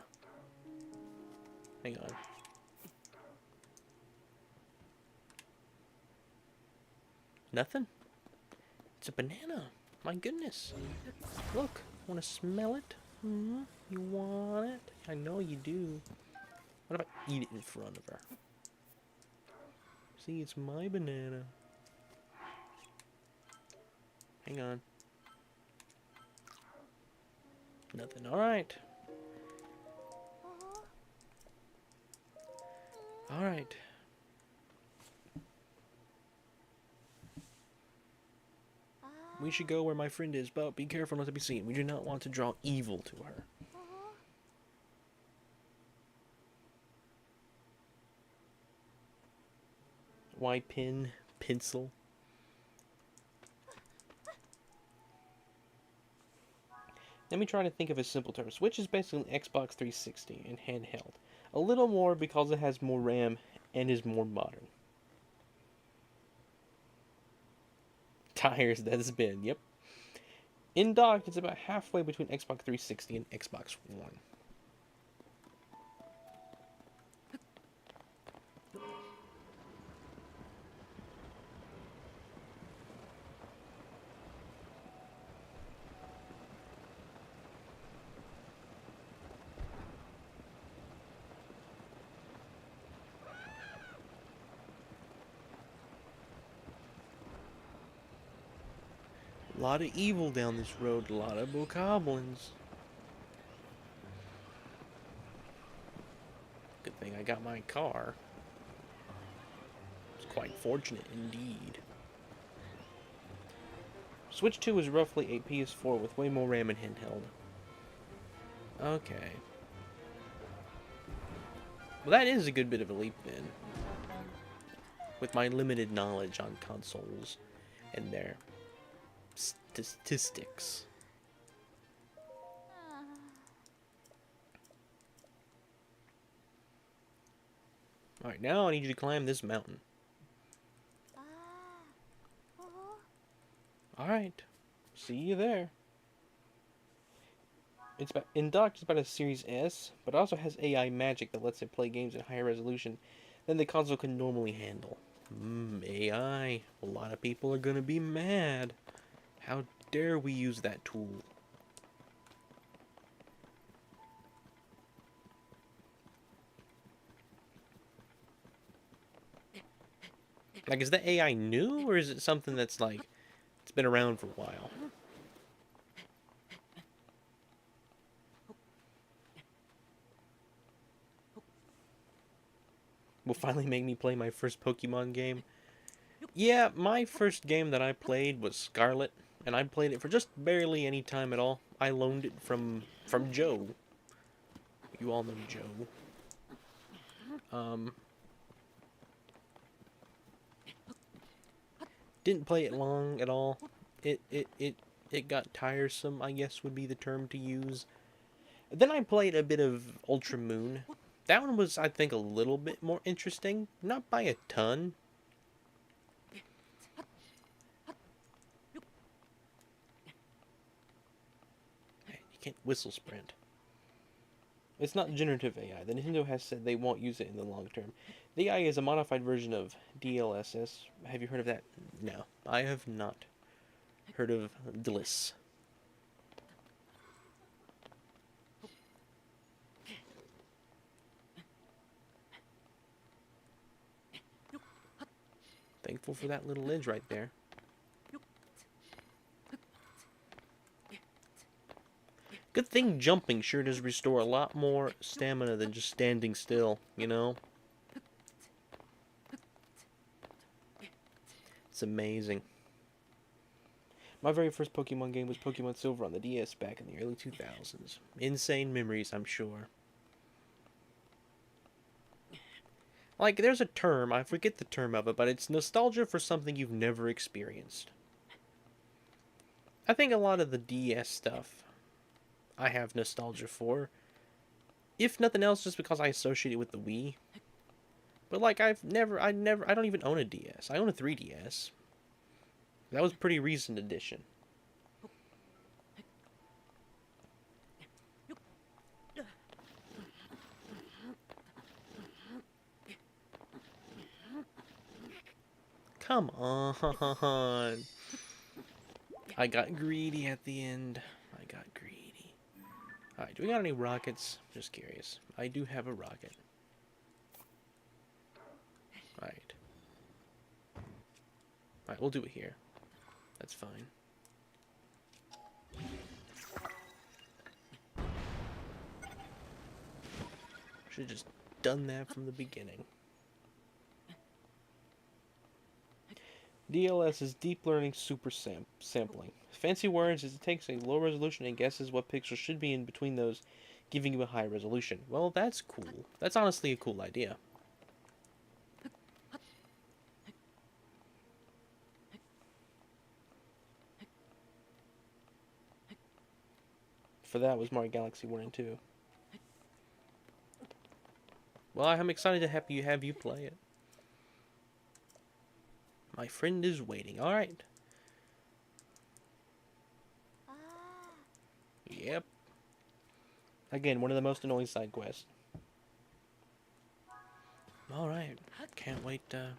Hang on. Nothing? It's a banana. My goodness. Look, want to smell it? Hmm? You want it? I know you do. What if I eat it in front of her? See, it's my banana. Hang on. Nothing. Alright. Alright. We should go where my friend is, but be careful not to be seen. We do not want to draw evil to her. Why pen? Pencil? Let me try to think of a simple term. Switch is basically an Xbox 360 and handheld. A little more because it has more RAM and is more modern. Tires, that has been, yep. In dock, it's about halfway between Xbox 360 and Xbox One. A lot of evil down this road, a lot of bokoblins. Good thing I got my car. It's quite fortunate indeed. Switch 2 is roughly a PS4 with way more RAM and handheld. Okay. Well, that is a good bit of a leap then. With my limited knowledge on consoles and their statistics. Alright, now I need you to climb this mountain. Alright. See you there. It's about, in dock, it's about a Series S, but it also has AI magic that lets it play games at higher resolution than the console can normally handle. AI. A lot of people are gonna be mad. How dare we use that tool? Like, is the AI new, or is it something that's like, it's been around for a while? Will finally make me play my first Pokemon game. Yeah, my first game that I played was Scarlet, and I played it for just barely any time at all. I loaned it from Joe. You all know Joe. Didn't play it long at all. It got tiresome, I guess would be the term to use. Then I played a bit of Ultra Moon. That one was, I think, a little bit more interesting. Not by a ton. Hey, you can't whistle sprint. It's not generative AI. The Nintendo has said they won't use it in the long term. The AI is a modified version of DLSS. Have you heard of that? No, I have not heard of DLSS. Thankful for that little ledge right there. Good thing jumping sure does restore a lot more stamina than just standing still, you know? It's amazing. My very first Pokemon game was Pokemon Silver on the DS back in the early 2000s. Insane memories, I'm sure. Like, there's a term, I forget the term of it, but it's nostalgia for something you've never experienced. I think a lot of the DS stuff I have nostalgia for. If nothing else, just because I associate it with the Wii. But like, I don't even own a DS. I own a 3DS. That was pretty recent edition. Come on. I got greedy at the end. I got greedy. Alright, do we got any rockets? Just curious. I do have a rocket. Alright. Alright, we'll do it here. That's fine. Should've just done that from the beginning. DLS is Deep Learning Super Sampling. Fancy words is it takes a low resolution and guesses what pixels should be in between those, giving you a high resolution. Well, that's cool. That's honestly a cool idea. For that was Mario Galaxy 1 and 2. Well, I'm excited to have you play it. My friend is waiting. Alright. Yep. Again, one of the most annoying side quests. Alright. Can't wait to,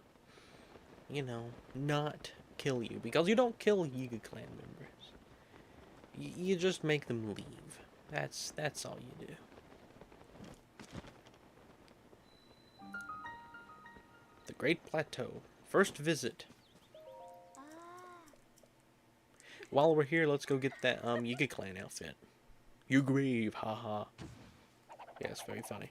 you know, not kill you. Because you don't kill Yiga Clan members. You just make them leave. That's all you do. The Great Plateau. First visit. While we're here, let's go get that Yiga Clan outfit. You grieve, haha. Yeah, it's very funny.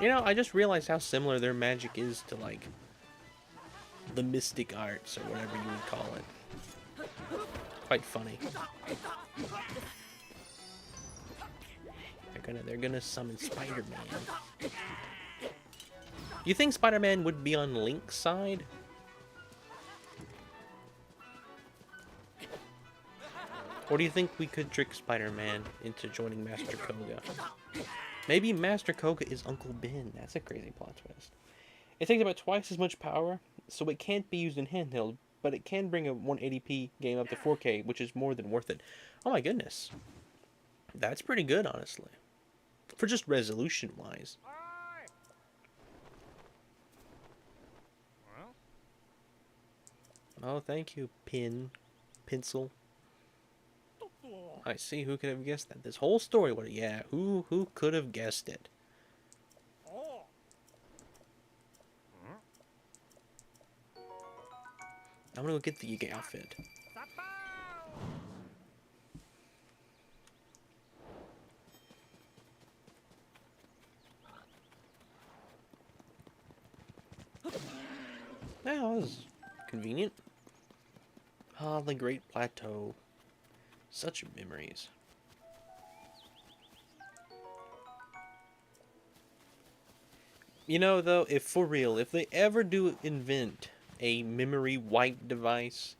You know, I just realized how similar their magic is to, like, the mystic arts, or whatever you would call it. Quite funny. They're gonna summon Spider-Man. You think Spider-Man would be on Link's side? Or do you think we could trick Spider-Man into joining Master Koga? Maybe Master Koga is Uncle Ben. That's a crazy plot twist. It takes about twice as much power, so it can't be used in handheld, but it can bring a 180p game up to 4K, which is more than worth it. Oh my goodness. That's pretty good, honestly. For just resolution-wise. Oh, thank you, Pencil. I see, who could have guessed that? This whole story would have, yeah, who could have guessed it? I'm gonna go get the Yiga outfit. Yeah, that was convenient. Ah, the Great Plateau. Such memories. You know, though, if for real, if they ever do invent a memory wipe device,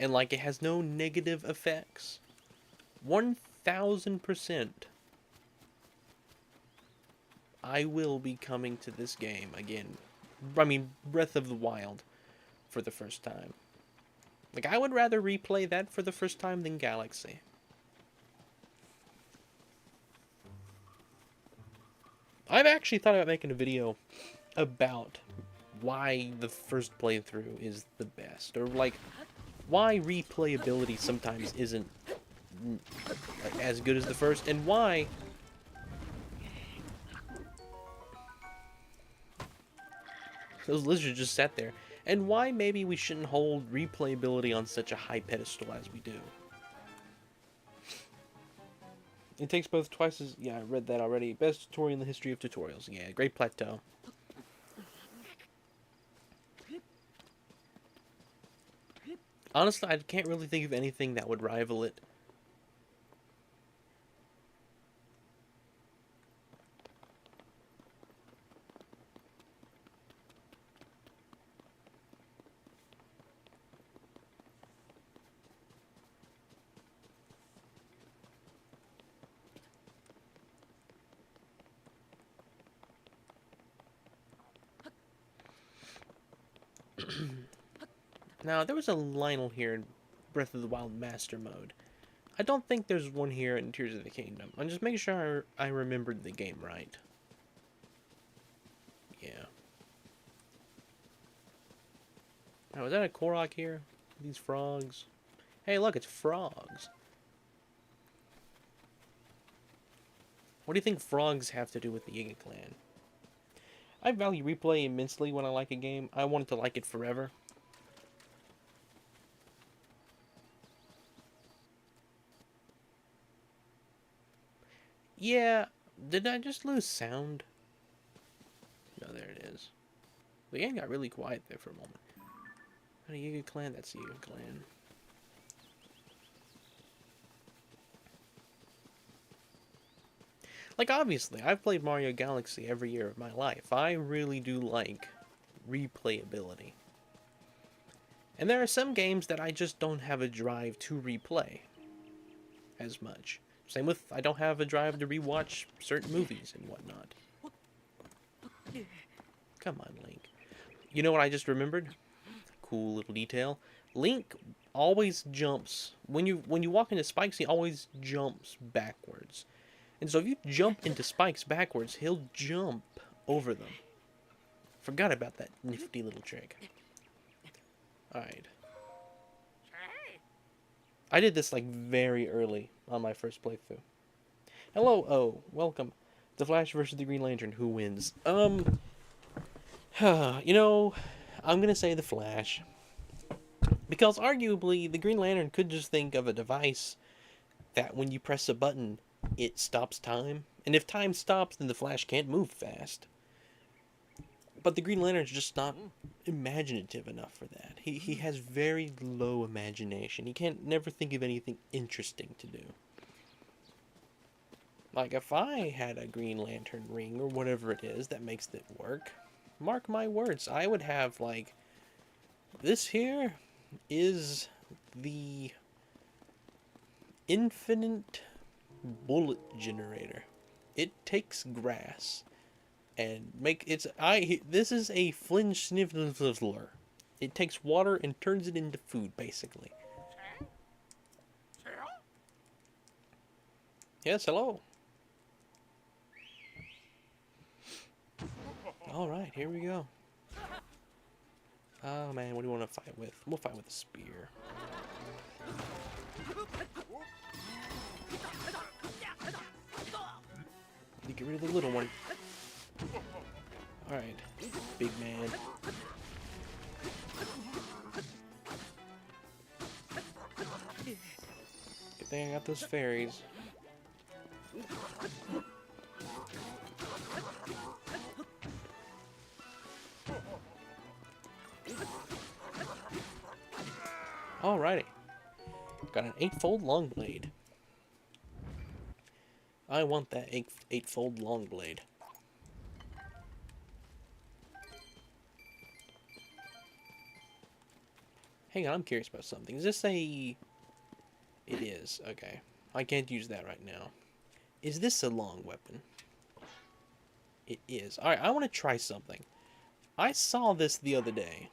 and like it has no negative effects, 1000%, I will be coming to this game again. I mean, Breath of the Wild for the first time. Like, I would rather replay that for the first time than Galaxy. I've actually thought about making a video about why the first playthrough is the best. Or, like, why replayability sometimes isn't as good as the first, and why those lizards just sat there, and why maybe we shouldn't hold replayability on such a high pedestal as we do. It takes both twice as... Yeah, I read that already. Best tutorial in the history of tutorials. Yeah, Great Plateau. Honestly, I can't really think of anything that would rival it. Now, there was a Lionel here in Breath of the Wild Master Mode. I don't think there's one here in Tears of the Kingdom. I'm just making sure I remembered the game right. Yeah. Now, is that a Korok here? These frogs? Hey, look, it's frogs. What do you think frogs have to do with the Yiga Clan? I value replay immensely when I like a game. I want to like it forever. Yeah, did I just lose sound? No, there it is. The game got really quiet there for a moment. A Yiga Clan? That's the Yiga Clan. Like, obviously, I've played Mario Galaxy every year of my life. I really do like replayability. And there are some games that I just don't have a drive to replay as much. Same with, I don't have a drive to rewatch certain movies and whatnot. Come on, Link. You know what I just remembered? Cool little detail. Link always jumps. When you walk into spikes, he always jumps backwards. And so if you jump into spikes backwards, he'll jump over them. Forgot about that nifty little trick. Alright. I did this like very early on my first playthrough. Hello, oh, welcome. The Flash versus the Green Lantern. Who wins? You know, I'm gonna say the Flash. Because arguably, the Green Lantern could just think of a device that when you press a button, it stops time. And if time stops, then the Flash can't move fast. But the Green Lantern's just not imaginative enough for that. He has very low imagination. He can't never think of anything interesting to do. Like, if I had a Green Lantern ring, or whatever it is that makes it work, mark my words, I would have, like, this here is the infinite bullet generator. It takes grass and this is a flinch sniffler. It takes water and turns it into food, basically. Yes, hello. Alright, here we go. Oh man, what do you want to fight with? We'll fight with a spear. You get rid of the little one. Alright, big man. Good thing I got those fairies. Alrighty. Got an 8-fold long blade. I want that 8-fold long blade. Hang on, I'm curious about something. Is this a... It is. Okay. I can't use that right now. Is this a long weapon? It is. Alright, I want to try something. I saw this the other day.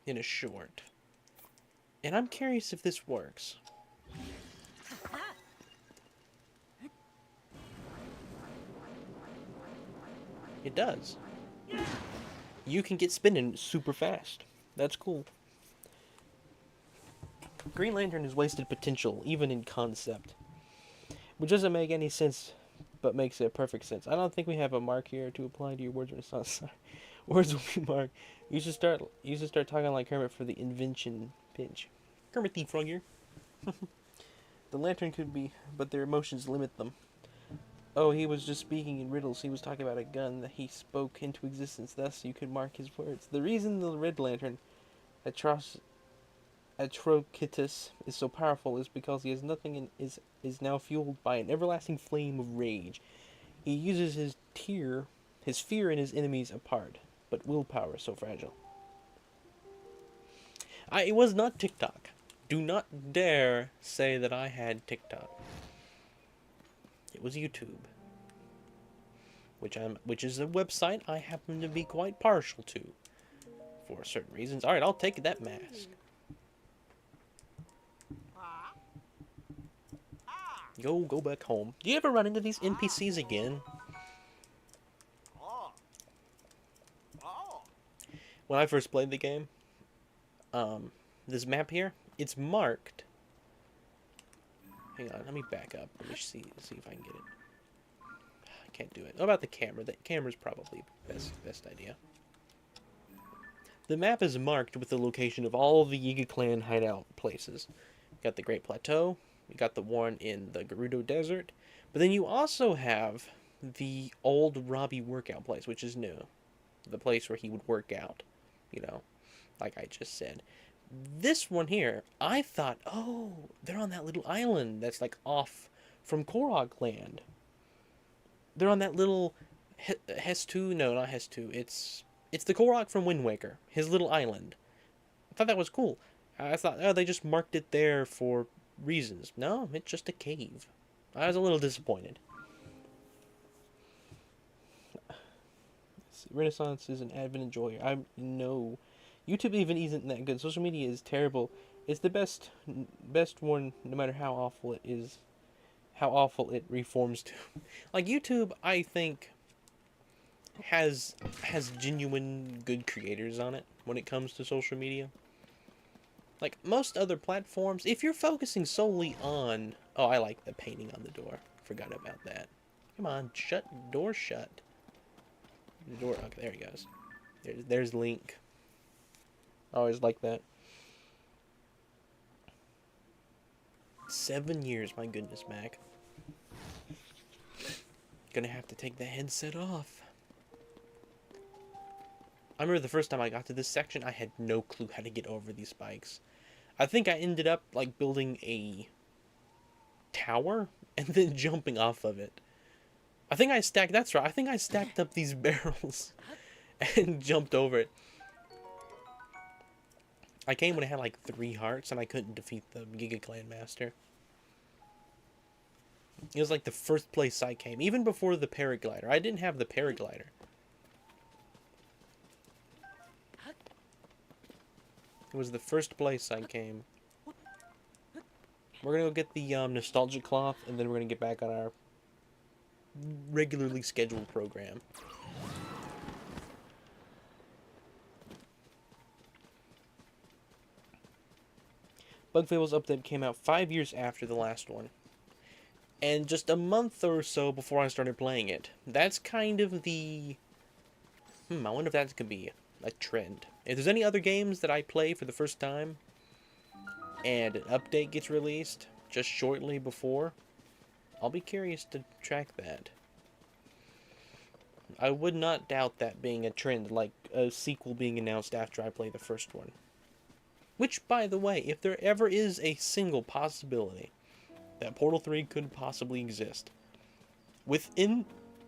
In a short. And I'm curious if this works. It does. You can get spinning super fast. That's cool. Green Lantern is wasted potential, even in concept. Which doesn't make any sense, but makes it perfect sense. I don't think we have a mark here to apply to your words renaissance. Sorry. Words will be marked. You should start talking like Kermit for the invention pinch. Kermit the Frog here. The lantern could be, but their emotions limit them. Oh, he was just speaking in riddles. He was talking about a gun that he spoke into existence. Thus, you could mark his words. The reason the red lantern, Atrokitus, is so powerful is because he has nothing and is now fueled by an everlasting flame of rage. He uses his fear and his enemies apart, but willpower is so fragile. It was not TikTok. Do not dare say that I had TikTok. It was YouTube, which is a website I happen to be quite partial to, for certain reasons. All right, I'll take that mask. Go back home. Do you ever run into these NPCs again? When I first played the game, this map here, it's marked. Hang on, let me back up. Let me see if I can get it. I can't do it. What about the camera? The camera's probably best idea. The map is marked with the location of all the Yiga Clan hideout places. You got the Great Plateau. You got the one in the Gerudo Desert. But then you also have the old Robbie workout place, which is new. The place where he would work out. You know, like I just said. This one here, I thought, oh, they're on that little island that's like off from Korok Land. They're on that little Hestu, no, not Hestu. It's the Korok from Wind Waker, his little island. I thought that was cool. I thought, oh, they just marked it there for reasons. No, it's just a cave. I was a little disappointed. Renaissance is an avid enjoyer. I know. YouTube even isn't that good. Social media is terrible. It's the best one, no matter how awful it is, how awful it reforms to. Like YouTube, I think has genuine good creators on it when it comes to social media. Like most other platforms, if you're focusing solely on, oh, I like the painting on the door. Forgot about that. Come on, door shut. The door. Okay, there he goes. There's Link. I always like that. 7 years, my goodness, Mac. Gonna have to take the headset off. I remember the first time I got to this section, I had no clue how to get over these spikes. I think I ended up like building a tower and then jumping off of it. That's right, I think I stacked up these barrels and jumped over it. I came when I had like 3 hearts and I couldn't defeat the Giga Clan Master. It was like the first place I came, even before the paraglider. I didn't have the paraglider. It was the first place I came. We're gonna go get the nostalgia cloth, and then we're gonna get back on our regularly scheduled program. Bug Fables update came out 5 years after the last one. And just a month or so before I started playing it. That's kind of the... I wonder if that could be a trend. If there's any other games that I play for the first time, and an update gets released just shortly before, I'll be curious to track that. I would not doubt that being a trend, like a sequel being announced after I play the first one. Which, by the way, if there ever is a single possibility that Portal 3 could possibly exist, within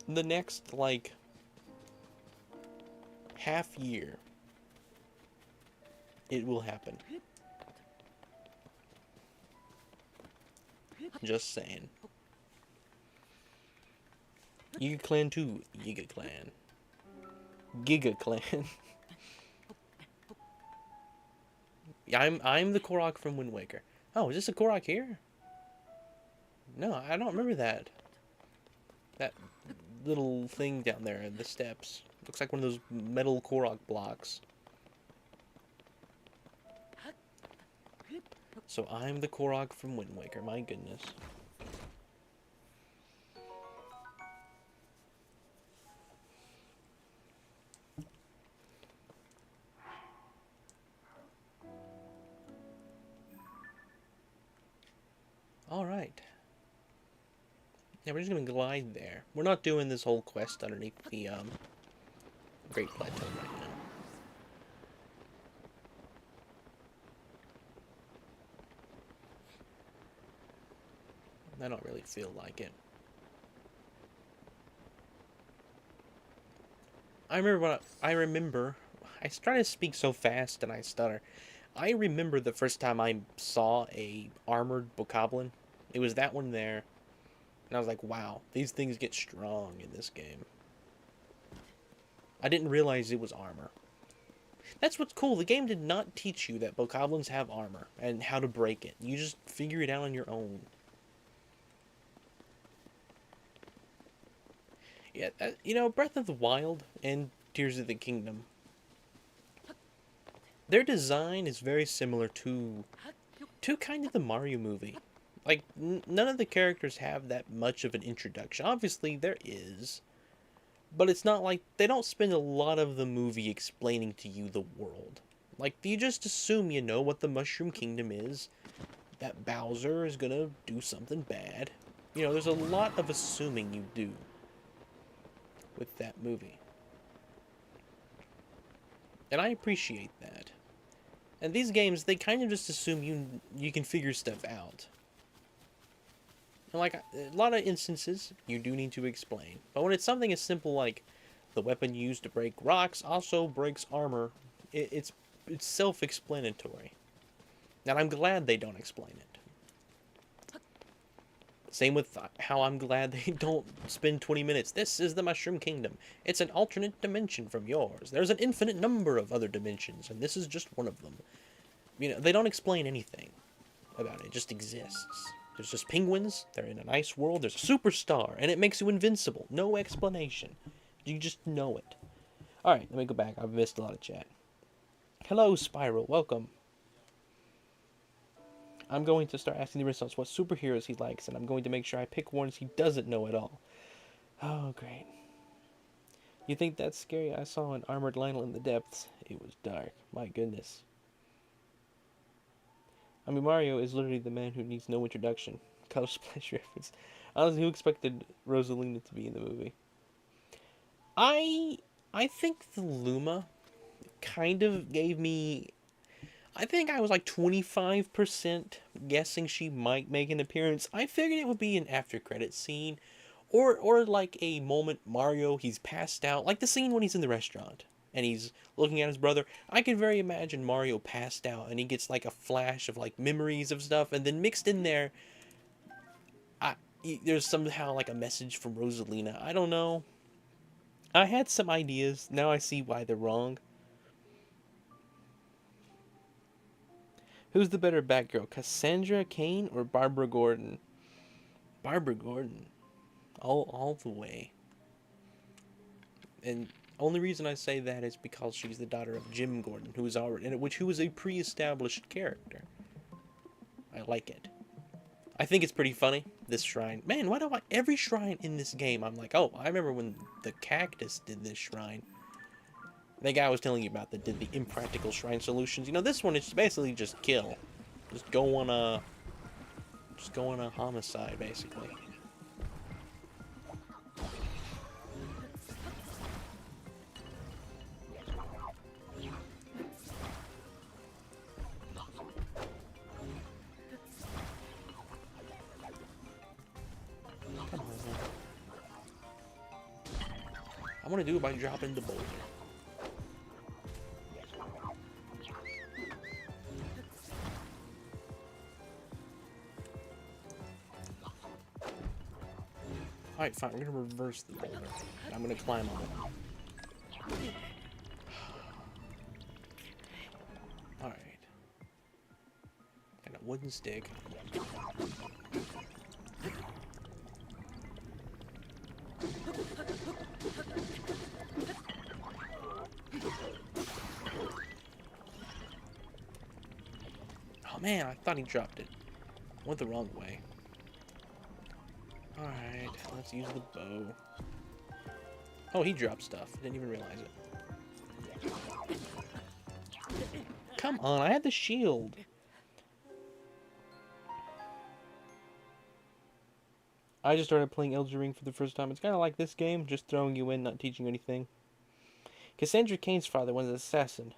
the next, like, half year, it will happen. Just saying. Yiga Clan 2, Yiga Clan. Giga Clan. Yeah, I'm the Korok from Wind Waker. Oh, is this a Korok here? No, I don't remember that. That little thing down there at the steps. Looks like one of those metal Korok blocks. So I'm the Korok from Wind Waker, my goodness. Alright. Yeah, we're just gonna glide there. We're not doing this whole quest underneath the, Great Plateau right now. I don't really feel like it. I try to speak so fast and I stutter. I remember the first time I saw a armored bokoblin. It was that one there. And I was like, wow, these things get strong in this game. I didn't realize it was armor. That's what's cool. The game did not teach you that bokoblins have armor and how to break it. You just figure it out on your own. Yeah, you know, Breath of the Wild and Tears of the Kingdom, their design is very similar to kind of the Mario movie. Like, none of the characters have that much of an introduction. Obviously, there is. But it's not like, they don't spend a lot of the movie explaining to you the world. Like, you just assume you know what the Mushroom Kingdom is. That Bowser is gonna do something bad. You know, there's a lot of assuming you do with that movie. And I appreciate that. And these games, they kind of just assume you can figure stuff out. And like, a lot of instances, you do need to explain. But when it's something as simple like the weapon used to break rocks also breaks armor, it's self-explanatory. And I'm glad they don't explain it. Same with how I'm glad they don't spend 20 minutes. This is the Mushroom Kingdom. It's an alternate dimension from yours. There's an infinite number of other dimensions, and this is just one of them. You know, they don't explain anything about it. It just exists. There's just penguins, they're in a nice world, there's a superstar, and it makes you invincible. No explanation. You just know it. Alright, let me go back. I've missed a lot of chat. Hello, Spiral. Welcome. I'm going to start asking the response what superheroes he likes, and I'm going to make sure I pick ones he doesn't know at all. Oh, great. You think that's scary? I saw an armored Lionel in the depths. It was dark. My goodness. I mean, Mario is literally the man who needs no introduction. College Splash reference. Honestly, who expected Rosalina to be in the movie? I think the Luma kind of gave me... I think I was like 25% guessing she might make an appearance. I figured it would be an after credit scene. Or like a moment Mario, he's passed out. Like the scene when he's in the restaurant and he's looking at his brother. I can very imagine Mario passed out and he gets like a flash of like memories of stuff, and then mixed in there there's somehow like a message from Rosalina. I don't know. I had some ideas. Now I see why they're wrong. Who's the better Batgirl, Cassandra Cain or Barbara Gordon? Barbara Gordon. All the way. And only reason I say that is because she's the daughter of Jim Gordon, who is a pre-established character. I like it. I think it's pretty funny, this shrine. Man, why do every shrine in this game, I'm like, oh, I remember when the Cactus did this shrine. The guy I was telling you about that did the impractical shrine solutions. You know, this one is basically just kill. Just go on a homicide, basically. Come on, man. I want to do it by dropping the boulder. Alright, fine, we're gonna reverse the boulder. And I'm gonna climb on it. Alright. Got a wooden stick. Oh man, I thought he dropped it. Went the wrong way. Alright, let's use the bow. Oh, he dropped stuff. Didn't even realize it. Come on, I had the shield. I just started playing Elden Ring for the first time. It's kind of like this game, just throwing you in, not teaching you anything. Cassandra Cain's father was an assassin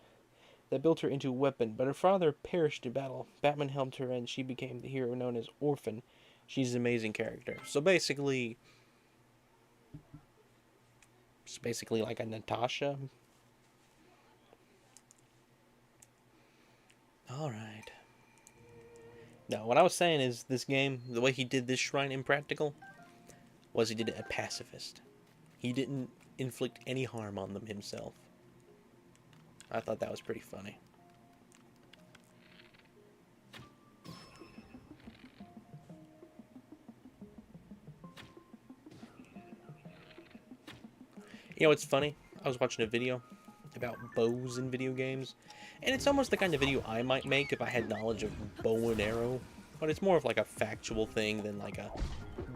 that built her into a weapon, but her father perished in battle. Batman helped her and she became the hero known as Orphan. She's an amazing character. So basically, it's basically like a Natasha. Alright. No, what I was saying is this game, the way he did this shrine impractical, was he did it a pacifist. He didn't inflict any harm on them himself. I thought that was pretty funny. You know what's funny? I was watching a video about bows in video games, and it's almost the kind of video I might make if I had knowledge of bow and arrow, but it's more of like a factual thing than like a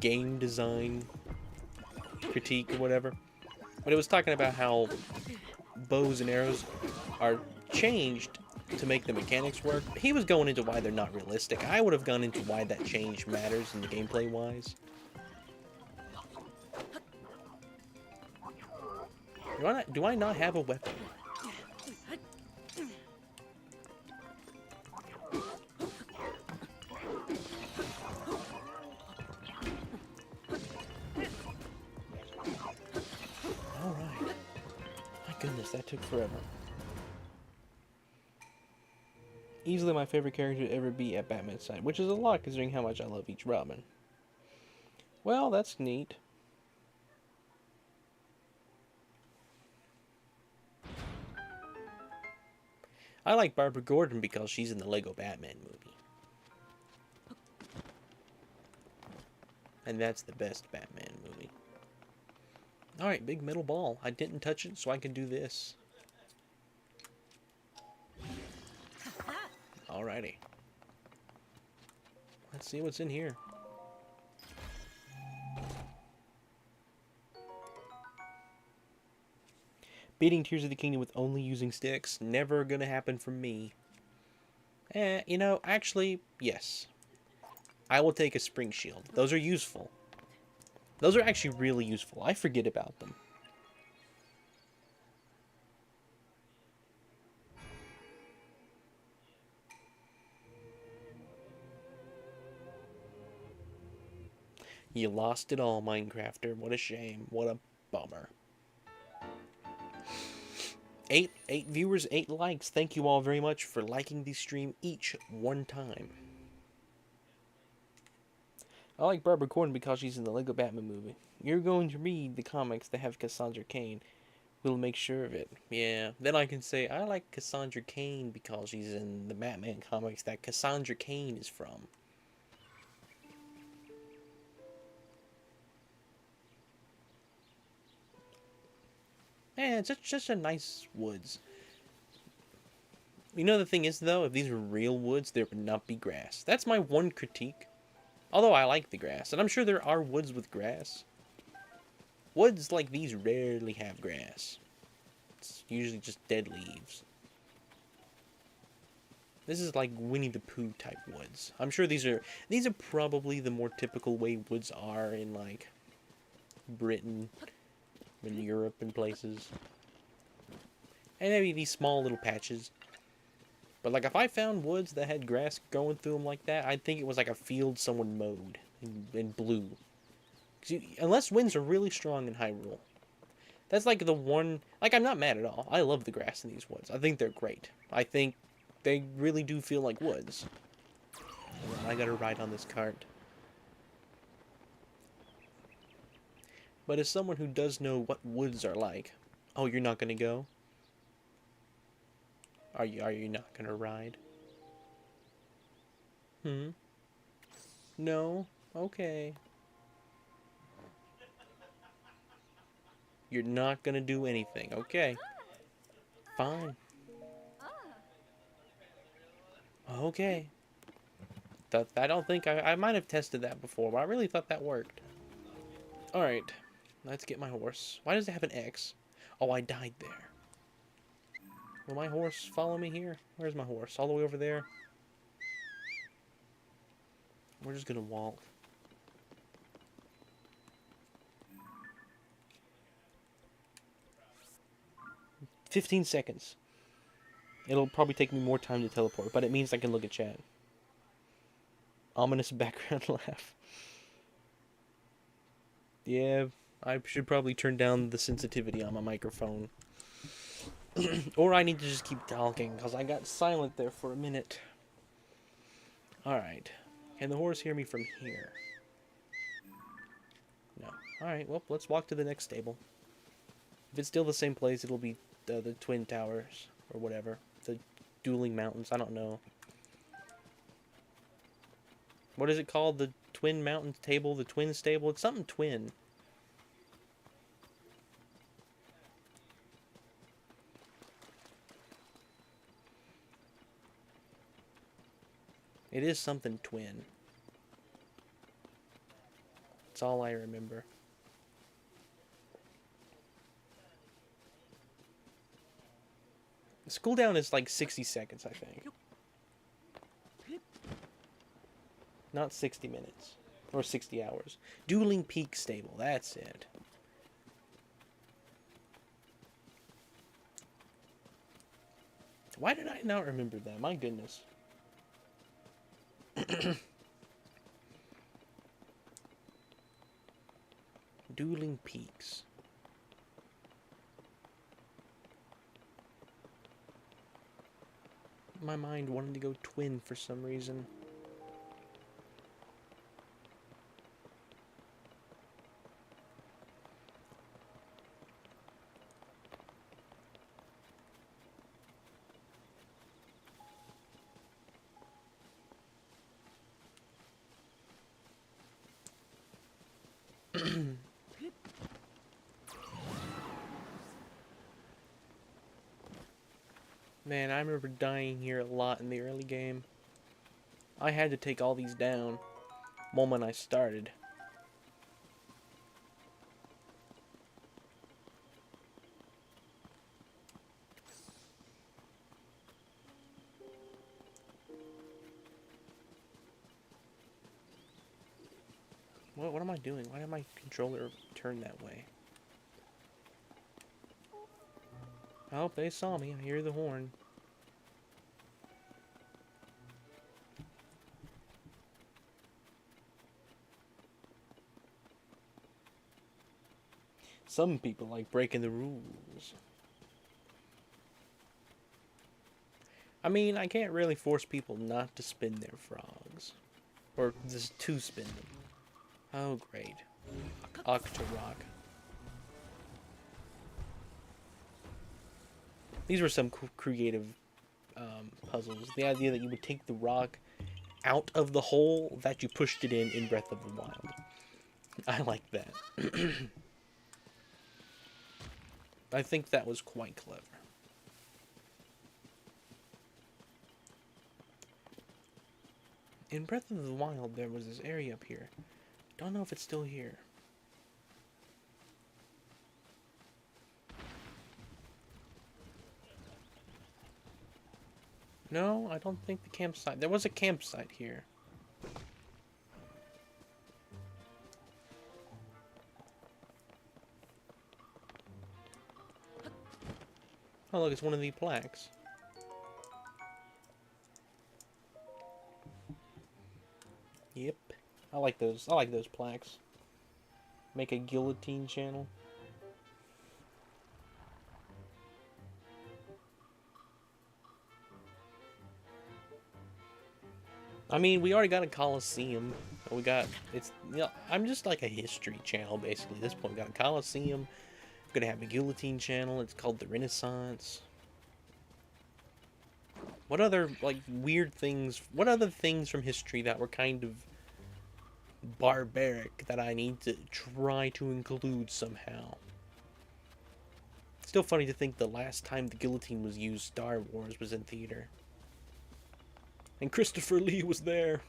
game design critique or whatever. But it was talking about how bows and arrows are changed to make the mechanics work. He was going into why they're not realistic. I would have gone into why that change matters in the gameplay wise. Do I not have a weapon? Alright. My goodness, that took forever. Easily my favorite character to ever be at Batman's side, which is a lot considering how much I love each Robin. Well, that's neat. I like Barbara Gordon because she's in the Lego Batman movie. And that's the best Batman movie. Alright, big metal ball. I didn't touch it, so I can do this. Alrighty. Let's see what's in here. Beating Tears of the Kingdom with only using sticks. Never gonna happen for me. You know, actually, yes. I will take a spring shield. Those are useful. Those are actually really useful. I forget about them. You lost it all, Minecrafter. What a shame. What a bummer. 8 viewers, 8 likes. Thank you all very much for liking the stream each one time. I like Barbara Gordon because she's in the Lego Batman movie. You're going to read the comics that have Cassandra Cain. We'll make sure of it. Yeah, then I can say I like Cassandra Cain because she's in the Batman comics that Cassandra Cain is from. Yeah, it's just a nice woods. You know the thing is, though, if these were real woods, there would not be grass. That's my one critique. Although I like the grass, and I'm sure there are woods with grass. Woods like these rarely have grass. It's usually just dead leaves. This is like Winnie the Pooh type woods. I'm sure these are probably the more typical way woods are in like Britain and Europe and places. And maybe these small little patches. But like if I found woods that had grass going through them like that, I'd think it was like a field someone mowed and blew. Unless winds are really strong in Hyrule. That's like the one... Like, I'm not mad at all. I love the grass in these woods. I think they're great. I think they really do feel like woods. I gotta ride on this cart. But as someone who does know what woods are like... Oh, you're not gonna go? Are you not gonna ride? No? Okay. You're not gonna do anything. Okay. Fine. Okay. I don't think I might have tested that before, but I really thought that worked. Alright, let's get my horse. Why does it have an X? Oh, I died there. Will my horse follow me here? Where's my horse? All the way over there? We're just gonna walk. 15 seconds. It'll probably take me more time to teleport, but it means I can look at chat. Ominous background laugh. Yeah, I should probably turn down the sensitivity on my microphone. Or I need to just keep talking, because I got silent there for a minute. Alright. Can the horse hear me from here? No. Alright, well, let's walk to the next stable. If it's still the same place, it'll be the Twin Towers, or whatever. The Dueling Mountains, I don't know. What is it called? The Twin Mountain Table? The Twin Stable? It's something twin. It is something twin. That's all I remember. The cooldown is like 60 seconds, I think. Not 60 minutes. Or 60 hours. Dueling Peak Stable, that's it. Why did I not remember that? My goodness. Dueling Peaks. My mind wanted to go twin for some reason. Man, I remember dying here a lot in the early game. I had to take all these down the moment I started. What am I doing? Why did my controller turn that way? Oh, they saw me. I hear the horn. Some people like breaking the rules. I mean, I can't really force people not to spin their frogs. Or just to spin them. Oh, great. Octorok. These were some creative puzzles. The idea that you would take the rock out of the hole that you pushed it in Breath of the Wild. I like that. I think that was quite clever. In Breath of the Wild, there was this area up here. Don't know if it's still here. No, I don't think the campsite... There was a campsite here. Oh, look, it's one of the plaques. Yep. I like those. I like those plaques. Make a guillotine channel. I mean, we already got a Coliseum. We got, it's, you know, I'm just like a history channel, basically, at this point. We got a Coliseum. We're gonna have a guillotine channel. It's called the Renaissance. What other, like, weird things, what other things from history that were kind of barbaric that I need to try to include somehow? Still funny to think the last time the guillotine was used, Star Wars was in theater. And Christopher Lee was there.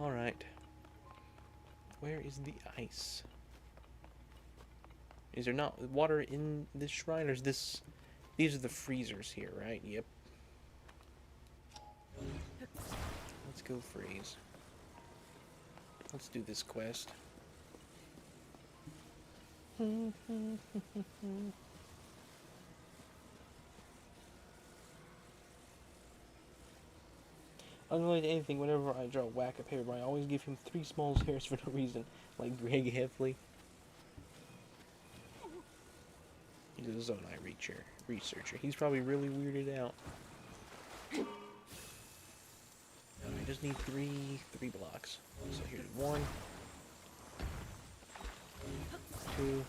Alright. Where is the ice? Is there not water in this shrine, or is this... These are the freezers here, right? Yep. Let's go freeze. Let's do this quest. Unrelated to anything, whenever I draw a whack of paper, I always give him 3 small hairs for no reason, like Greg Heffley. He's a Zonai researcher. He's probably really weirded out. I just need three blocks. So here's 1, 2,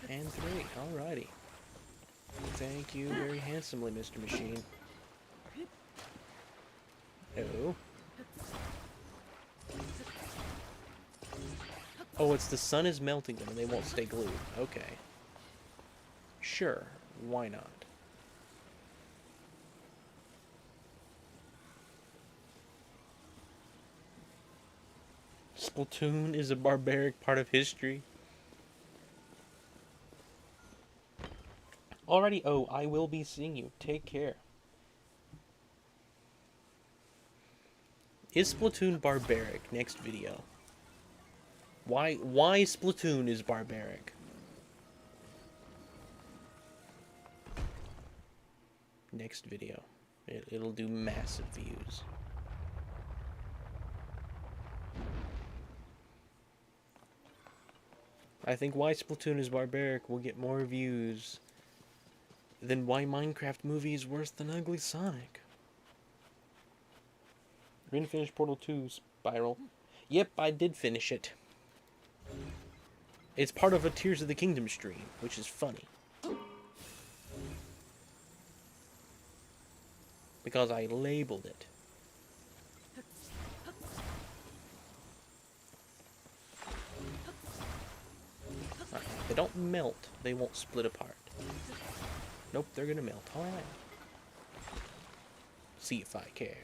and 3. Alrighty. Thank you very handsomely, Mr. Machine. Oh. Oh, it's the sun is melting them and they won't stay glued. Okay. Sure. Why not? Splatoon is a barbaric part of history. Alrighty, oh, I will be seeing you. Take care. Is Splatoon barbaric? Next video. Why Splatoon is barbaric? Next video. It'll do massive views. I think why Splatoon is barbaric will get more views than why Minecraft movie is worse than Ugly Sonic. You didn't finish Portal 2 Spiral. Yep, I did finish it. It's part of a Tears of the Kingdom stream, which is funny. Because I labeled it. Right, if they don't melt, they won't split apart. Nope, they're gonna melt. Alright. See if I care.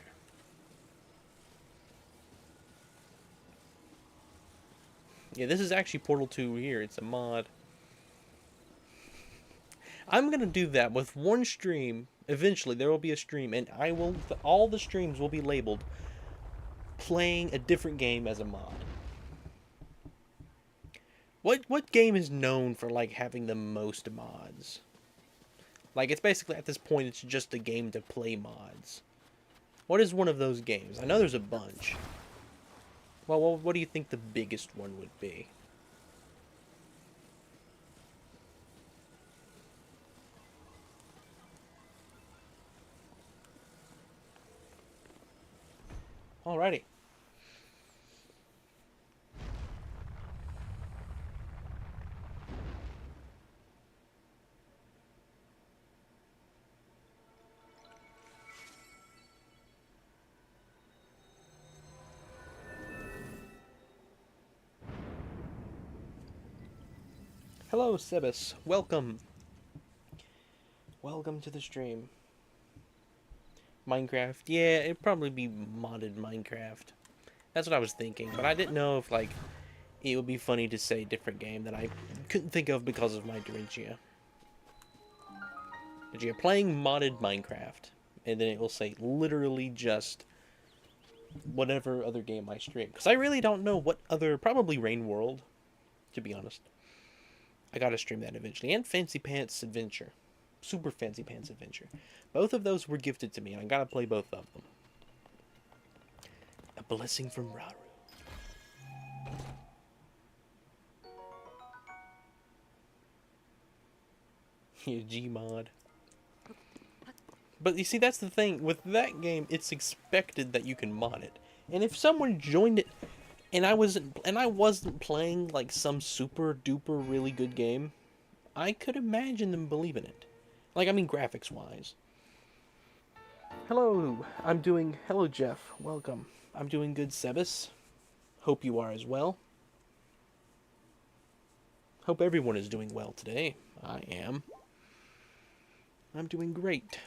Yeah, this is actually Portal 2 here. It's a mod. I'm gonna do that with one stream. Eventually, there will be a stream, and I will. All the streams will be labeled playing a different game as a mod. What game is known for like having the most mods? Like, it's basically at this point, it's just a game to play mods. What is one of those games? I know there's a bunch. Well, what do you think the biggest one would be? Alrighty. Hello, Sebas. Welcome. Welcome to the stream. Minecraft. Yeah, it'd probably be modded Minecraft. That's what I was thinking, but I didn't know if, like, it would be funny to say different game that I couldn't think of because of my Doringia. But you're playing modded Minecraft, and then it will say literally just whatever other game I stream. Because I really don't know what other... Probably Rain World, to be honest. I gotta stream that eventually. And Fancy Pants Adventure. Super Fancy Pants Adventure. Both of those were gifted to me, and I gotta play both of them. A blessing from Rauru. Yeah, Gmod. But you see, that's the thing. With that game, it's expected that you can mod it. And if someone joined it, and I wasn't playing like some super duper really good game, I could imagine them believing it. Like, I mean, graphics wise. Hello, hello Jeff, welcome. I'm doing good, Sebas. Hope you are as well. Hope everyone is doing well today. I am. I'm doing great.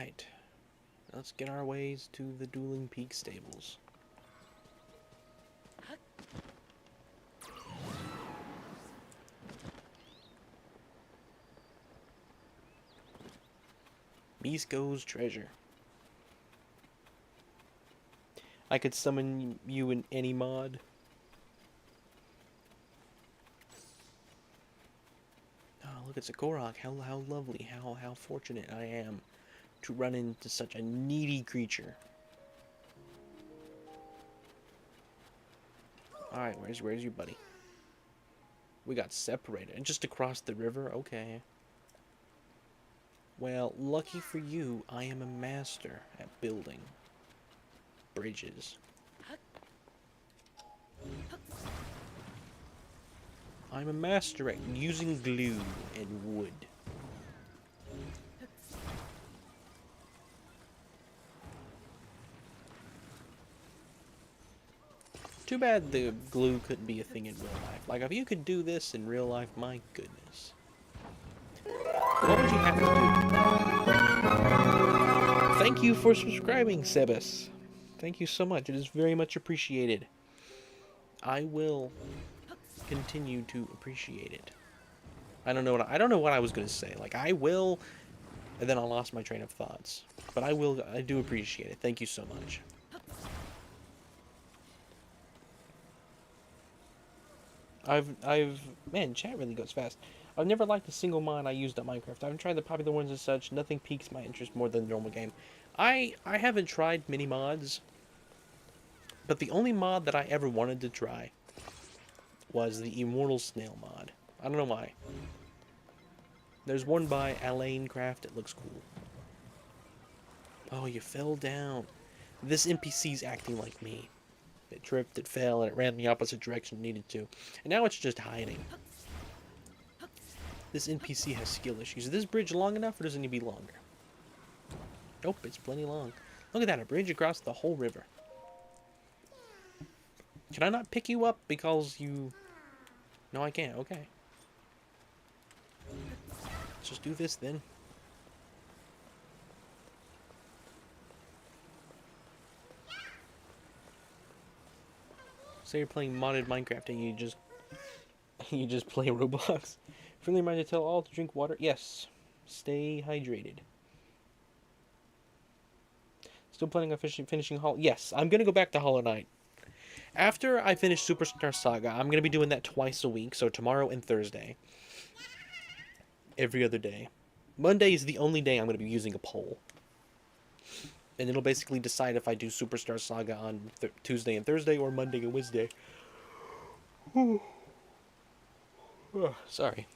Alright. Let's get our ways to the Dueling Peak stables. Misko's treasure. I could summon you in any mod. Oh, look, it's a Korok. How lovely. How fortunate I am to run into such a needy creature. Alright, where's your buddy? We got separated. Just across the river? Okay. Well, lucky for you, I am a master at building bridges. I'm a master at using glue and wood. Too bad the glue couldn't be a thing in real life. Like, if you could do this in real life, my goodness. What would you have to do? Thank you for subscribing, Sebas. Thank you so much. It is very much appreciated. I will continue to appreciate it. I don't know what I was gonna say. Like, I will, and then I lost my train of thoughts. But I do appreciate it. Thank you so much. Man, chat really goes fast. I've never liked a single mod I used on Minecraft. I haven't tried the popular ones as such. Nothing piques my interest more than the normal game. I haven't tried many mods, but the only mod that I ever wanted to try was the Immortal Snail mod. I don't know why. There's one by Alain Craft. It looks cool. Oh, you fell down. This NPC's acting like me. It tripped, it fell, and it ran the opposite direction it needed to. And now it's just hiding. This NPC has skill issues. Is this bridge long enough, or does it need to be longer? Nope, it's plenty long. Look at that, a bridge across the whole river. Can I not pick you up because you... No, I can't. Okay. Let's just do this then. Say you're playing modded Minecraft and you just play Roblox. Friendly reminder to tell all to drink water. Yes. Stay hydrated. Still planning on finishing Hollow. Yes, I'm gonna go back to Hollow Knight. After I finish Superstar Saga, I'm gonna be doing that twice a week, so tomorrow and Thursday. Every other day. Monday is the only day I'm gonna be using a poll. And it'll basically decide if I do Superstar Saga on Tuesday and Thursday or Monday and Wednesday. Sorry.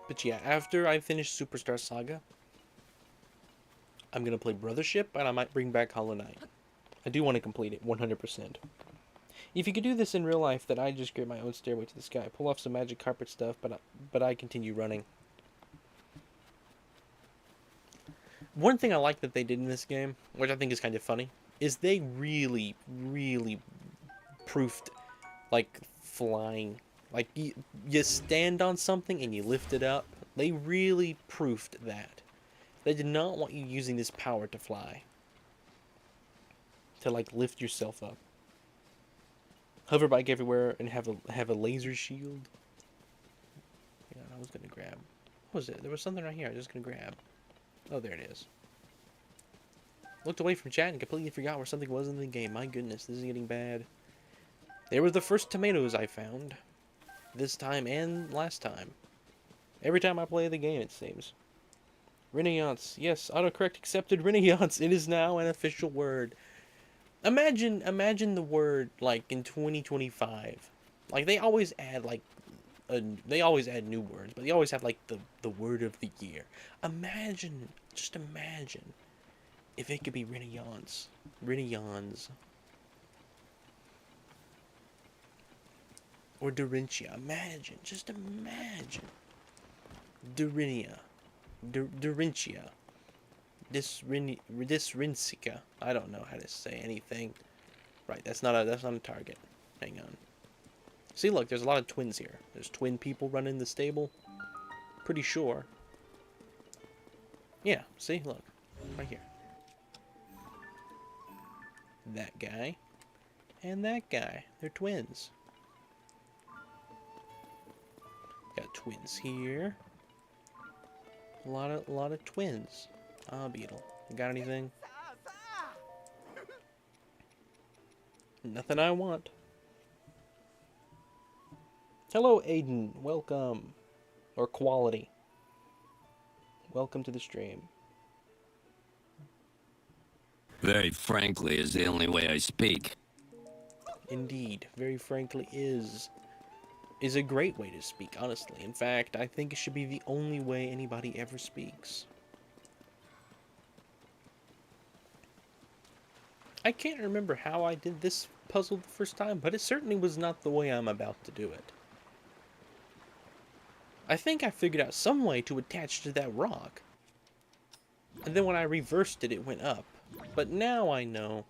But yeah, after I finish Superstar Saga, I'm gonna play Brothership, and I might bring back Hollow Knight. I do want to complete it 100%. If you could do this in real life, then I just create my own stairway to the sky. Pull off some magic carpet stuff, but I continue running. One thing I like that they did in this game, which I think is kind of funny, is they really, really proofed, like, flying. Like, you stand on something and you lift it up. They really proofed that. They did not want you using this power to fly. To, like, lift yourself up. Hover bike everywhere and have a laser shield. Yeah, I was gonna grab. What was it? There was something right here. I was just gonna grab. Oh, there it is. Looked away from chat and completely forgot where something was in the game. My goodness, this is getting bad. They were the first tomatoes I found. This time and last time. Every time I play the game, it seems. Renaissance. Yes, autocorrect accepted Renaissance. It is now an official word. Imagine the word, like, in 2025. Like, they always add, like, they always add new words, but they always have, like, the word of the year. Just imagine if it could be Renaissance. Renaissance. Or Dorintia. Just imagine. Dorinia. Dorintia. Disrinsica. I don't know how to say anything. Right, that's not a target. Hang on. See, look, there's a lot of twins here. There's twin people running the stable. Pretty sure. Yeah, see, look. Right here. That guy. And that guy. They're twins. Got twins here. A lot of twins. Ah, Beetle. Got anything? Nothing I want. Hello, Aiden. Welcome. Or Quality. Welcome to the stream. Very frankly is the only way I speak. Indeed, very frankly, is a great way to speak, honestly. In fact, I think it should be the only way anybody ever speaks. I can't remember how I did this puzzle the first time, but it certainly was not the way I'm about to do it. I think I figured out some way to attach to that rock. And then when I reversed it, it went up. But now I know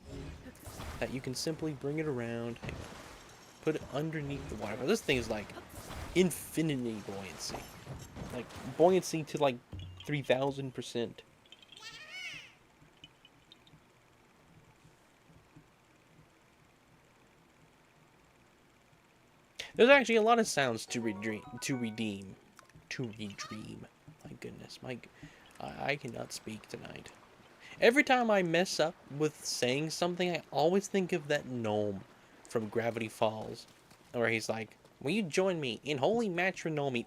that you can simply bring it around and put it underneath the water. This thing is like infinity buoyancy. Like buoyancy to like 3,000%. There's actually a lot of sounds to redeem. My goodness, I cannot speak tonight. Every time I mess up with saying something, I always think of that gnome from Gravity Falls, where he's like, "Will you join me in holy matrimony,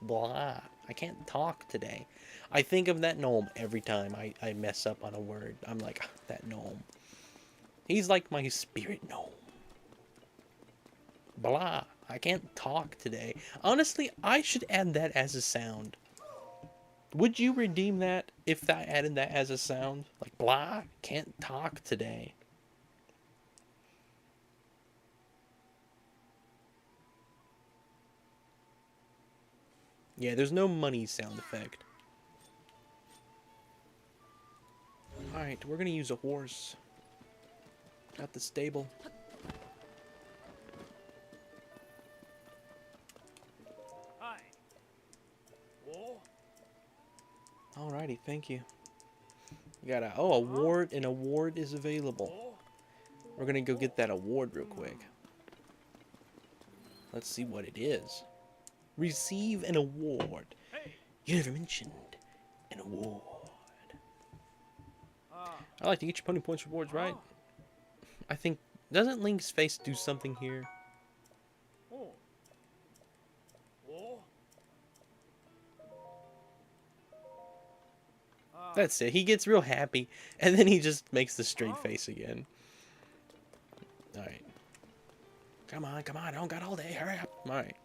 blah. I can't talk today." I think of that gnome every time I mess up on a word. I'm like, "Ah, that gnome. He's like my spirit gnome. Blah. I can't talk today." Honestly, I should add that as a sound. Would you redeem that if I added that as a sound? Like, blah, can't talk today. Yeah, there's no money sound effect. Alright, we're gonna use a horse. At the stable. Alrighty, thank you. You got a award. An award is available. We're gonna go get that award real quick. Let's see what it is. Receive an award. You never mentioned an award. I like to get your pony points rewards, right? I think, doesn't Link's face do something here? That's it. He gets real happy, and then he just makes the straight face again. Alright. Come on, come on. I don't got all day. Hurry up. Alright.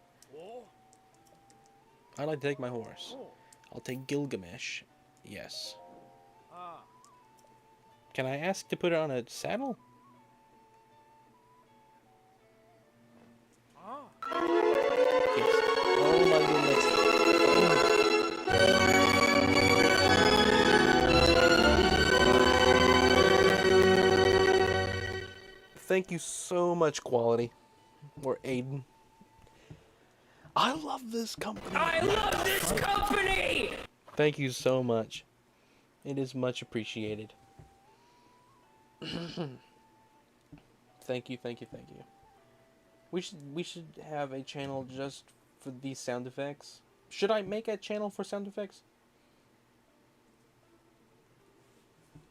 I'd like to take my horse. I'll take Gilgamesh. Yes. Can I ask to put it on a saddle? Yes. Oh my goodness. Thank you so much, Quality. Or Aiden. I love this company. I love this company! Thank you so much. It is much appreciated. Thank you, thank you, thank you. We should have a channel just for these sound effects. Should I make a channel for sound effects?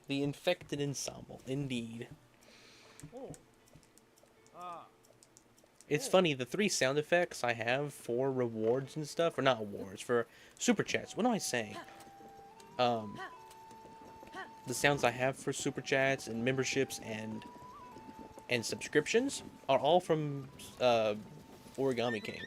The Infected Ensemble, indeed. It's funny, the 3 sound effects I have for rewards and stuff, or not awards, for super chats. What am I saying? The sounds I have for super chats and memberships and subscriptions are all from Origami King.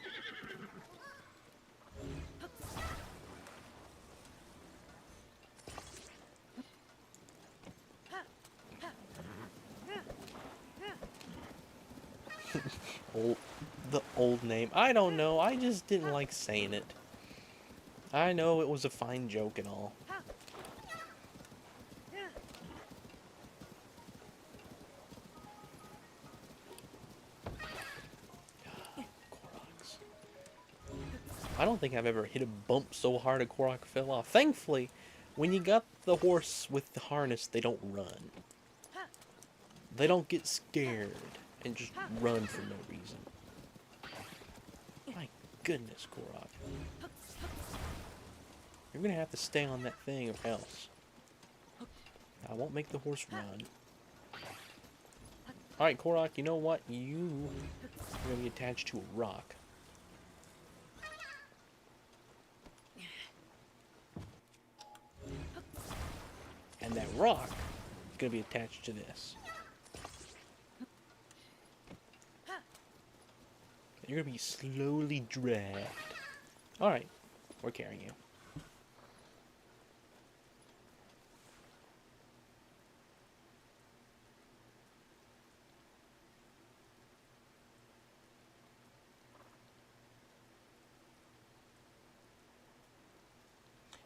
The old name. I don't know. I just didn't like saying it. I know it was a fine joke and all. I don't think I've ever hit a bump so hard a Korok fell off. Thankfully, when you got the horse with the harness, they don't run. They don't get scared and just run for no reason. My goodness, Korok. You're gonna have to stay on that thing or else. I won't make the horse run. Alright, Korok, you know what? You are gonna be attached to a rock. And that rock is gonna be attached to this. You're gonna be slowly dragged. Alright, we're carrying you.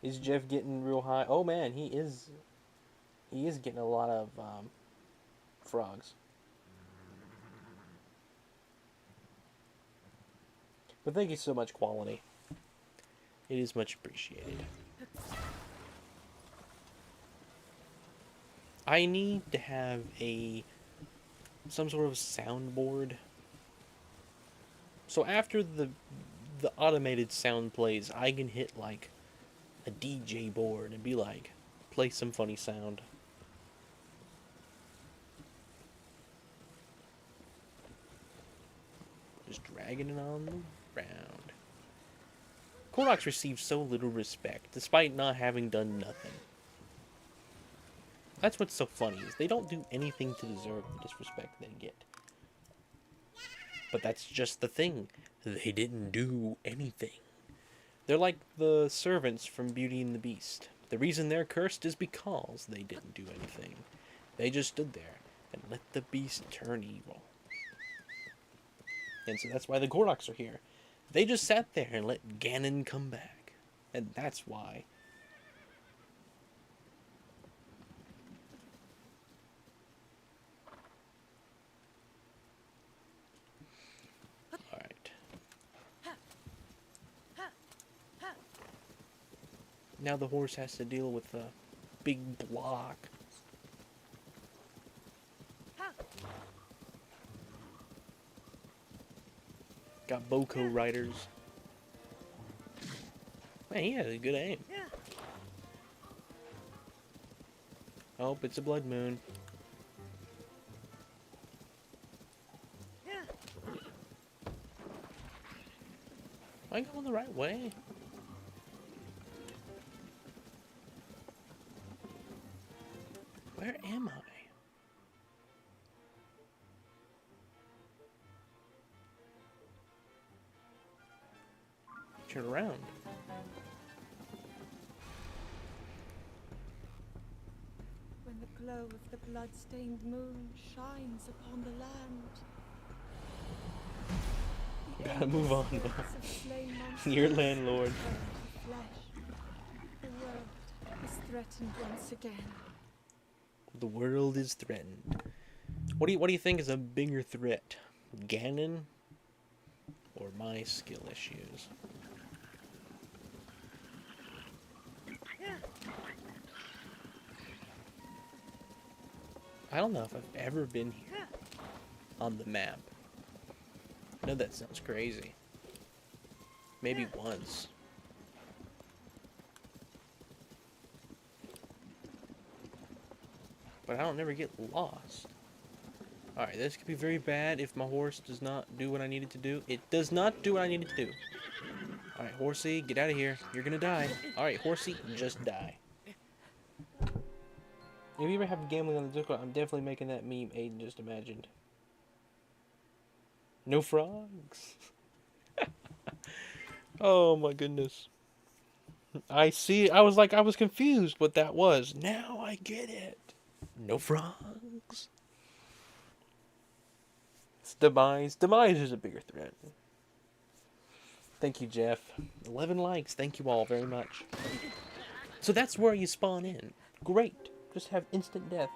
Is Jeff getting real high? Oh man, he is getting a lot of frogs. But thank you so much, Quality. It is much appreciated. I need to have some sort of soundboard. So after the automated sound plays, I can hit like a DJ board and be like, play some funny sound. Just dragging it on the ground. Koroks receives so little respect, despite not having done nothing. That's what's so funny, is they don't do anything to deserve the disrespect they get. But that's just the thing. They didn't do anything. They're like the servants from Beauty and the Beast. The reason they're cursed is because they didn't do anything. They just stood there and let the beast turn evil. And so that's why the Koroks are here. They just sat there and let Ganon come back. And that's why. Alright. Now the horse has to deal with a big block. Got Boko riders. Man, he has a good aim. Oh, it's a blood moon. Am I going the right way? Where am I? Turn around. When the glow of the blood-stained moon shines upon the land. Gotta move on, though. Spirits of slain monsters Your landlord. turn to flesh. The world is threatened once again. The world is threatened. What do you think is a bigger threat? Ganon or my skill issues? I don't know if I've ever been here on the map. I know that sounds crazy. Maybe once. But I don't never get lost. Alright, this could be very bad if my horse does not do what I need it to do. It does not do what I need it to do. Alright, horsey, get out of here. You're gonna die. Alright, horsey, just die. If you ever have gambling on the Discord, I'm definitely making that meme Aiden just imagined. No frogs. Oh my goodness. I was confused what that was. Now I get it. No frogs. It's Demise. Demise is a bigger threat. Thank you, Jeff. 11 likes. Thank you all very much. So that's where you spawn in. Great. Just have instant death.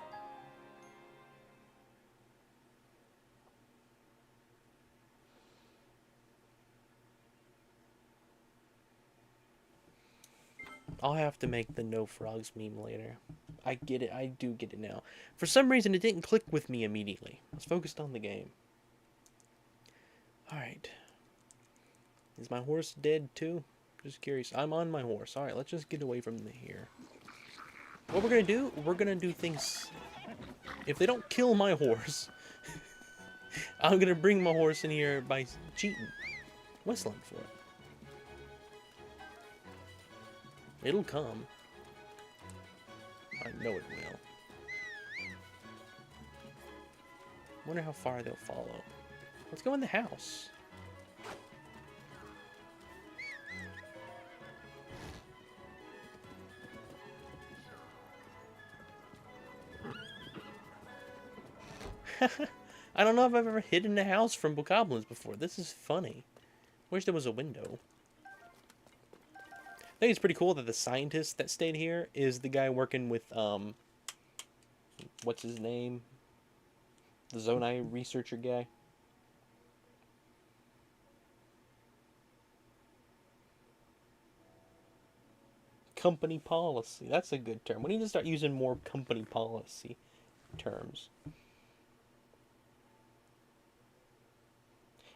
I'll have to make the no frogs meme later. I get it. I do get it now. For some reason, it didn't click with me immediately. I was focused on the game. Alright. Is my horse dead too? Just curious. I'm on my horse. Alright, let's just get away from here. What we're going to do, we're going to do things... If they don't kill my horse, I'm going to bring my horse in here by cheating. Whistling for it. It'll come. I know it will. Wonder how far they'll follow. Let's go in the house. I don't know if I've ever hidden a house from bokoblins before. This is funny. Wish there was a window. I think it's pretty cool that the scientist that stayed here is the guy working with, what's his name? The Zonai researcher guy. Company policy. That's a good term. We need to start using more company policy terms.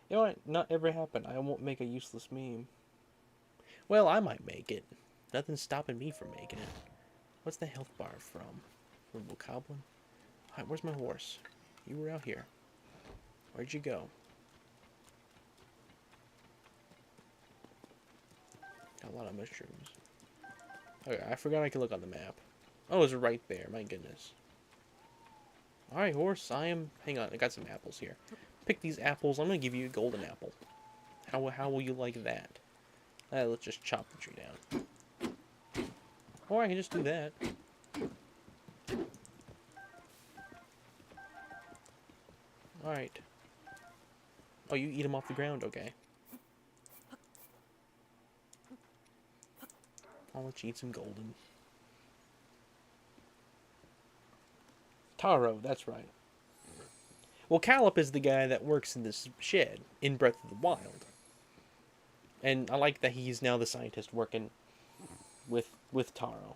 You know what? Not ever happen. I won't make a useless meme. Well, I might make it. Nothing's stopping me from making it. What's the health bar from? From bokoblin? Alright, where's my horse? You were out here. Where'd you go? Got a lot of mushrooms. Okay, I forgot I could look on the map. Oh, it's right there. My goodness. Alright, horse. I am... Hang on. I got some apples here. Pick these apples. I'm going to give you a golden apple. How will you like that? Let's just chop the tree down. Or I can just do that. Alright. Oh, you eat them off the ground? Okay. I'll let you eat some golden. Taro, that's right. Well, Calip is the guy that works in this shed in Breath of the Wild. And I like that he's now the scientist working with Taro.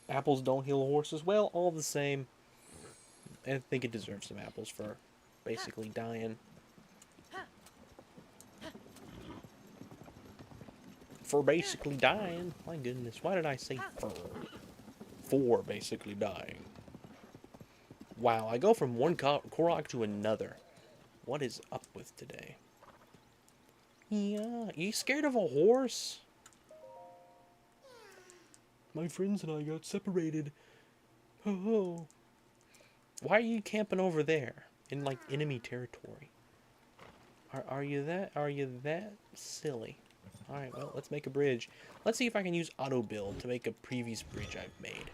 Apples don't heal horses. Well, all the same, I think it deserves some apples for basically dying. For basically dying. My goodness, why did I say for? For basically dying. Wow, I go from one Korok to another. What is up with today? Yeah, you scared of a horse? My friends and I got separated. Oh. Why are you camping over there in like enemy territory? Are you that silly? All right, well, let's make a bridge. Let's see if I can use auto build to make a previous bridge I've made.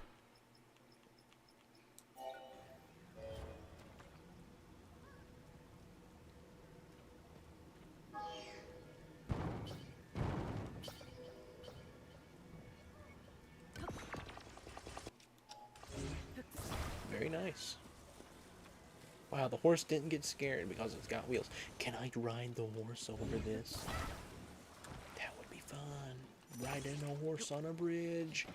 Very nice. Wow, the horse didn't get scared because it's got wheels. Can I ride the horse over this? That would be fun. Riding a horse on a bridge.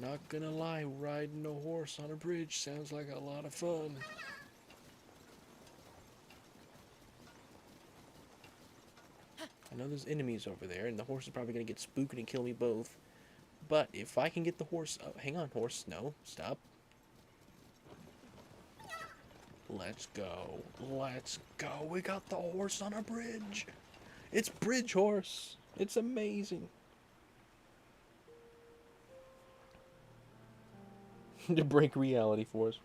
Not gonna lie, riding a horse on a bridge sounds like a lot of fun. I know there's enemies over there, and the horse is probably gonna get spooked and kill me both. But if I can get the horse... Oh, hang on, horse. No, stop. Let's go. Let's go. We got the horse on a bridge. It's Bridge Horse. It's amazing. To break reality for us.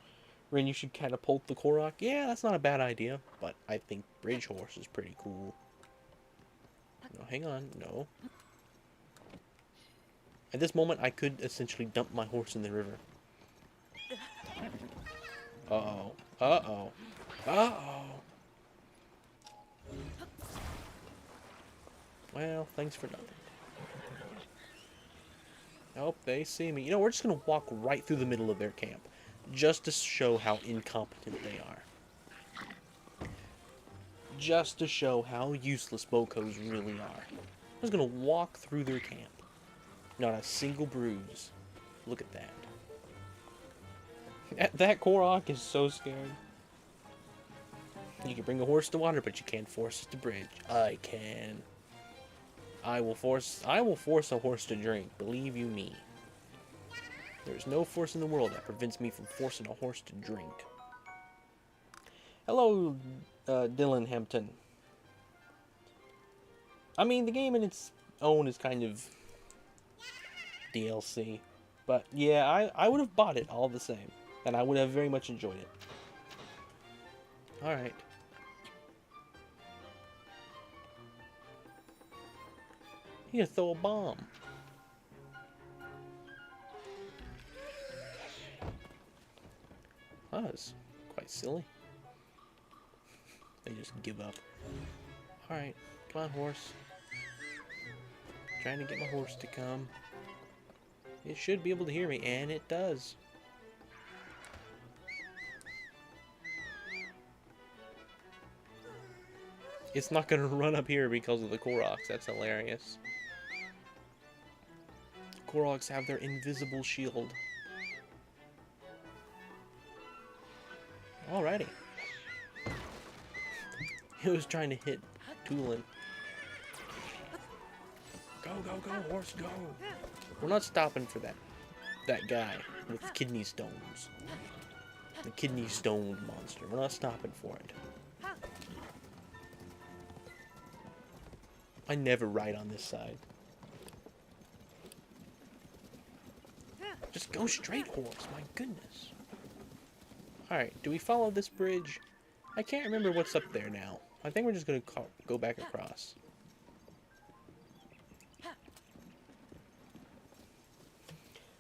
Ren, you should catapult the Korok. Yeah, that's not a bad idea. But I think Bridge Horse is pretty cool. No, hang on. No. At this moment, I could essentially dump my horse in the river. Uh-oh. Uh-oh. Uh-oh. Well, thanks for nothing. Oh, they see me. You know, we're just going to walk right through the middle of their camp. Just to show how incompetent they are. just to show how useless Bokos really are. I'm just gonna walk through their camp. Not a single bruise. Look at that. That Korok is so scared. You can bring a horse to water, but you can't force it to bridge. I can. I will force a horse to drink, believe you me. There's no force in the world that prevents me from forcing a horse to drink. Hello, Dylan Hampton. I mean, the game in its own is kind of DLC. But yeah, I would have bought it all the same. And I would have very much enjoyed it. Alright. You gonna throw a bomb. That was quite silly. They just give up. Alright, come on, horse. Trying to get my horse to come. It should be able to hear me, and it does. It's not gonna run up here because of the Koroks. That's hilarious. Koroks have their invisible shield. Alrighty. He was trying to hit Tulin. Go, go, go, horse, go. We're not stopping for that guy with kidney stones. The kidney stone monster. We're not stopping for it. I never ride on this side. Just go straight, horse. My goodness. Alright, do we follow this bridge? I can't remember what's up there now. I think we're just going to go back across.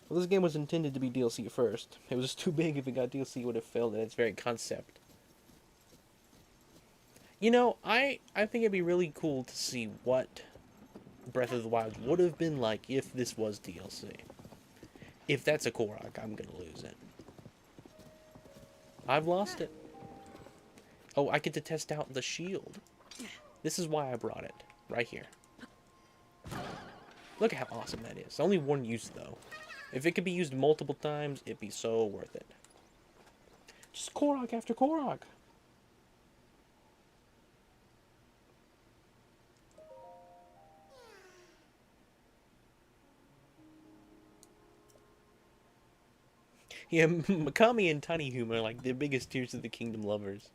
Well, this game was intended to be DLC first. It was too big. If it got DLC, it would have failed in its very concept. You know, I think it'd be really cool to see what Breath of the Wild would have been like if this was DLC. If that's a Korok, I'm gonna lose it. I've lost it. Oh, I get to test out the shield. This is why I brought it. Right here. Look at how awesome that is. Only one use, though. If it could be used multiple times, it'd be so worth it. Just Korok after Korok. Yeah, Mikami and Tiny Huma are like the biggest Tears of the Kingdom lovers.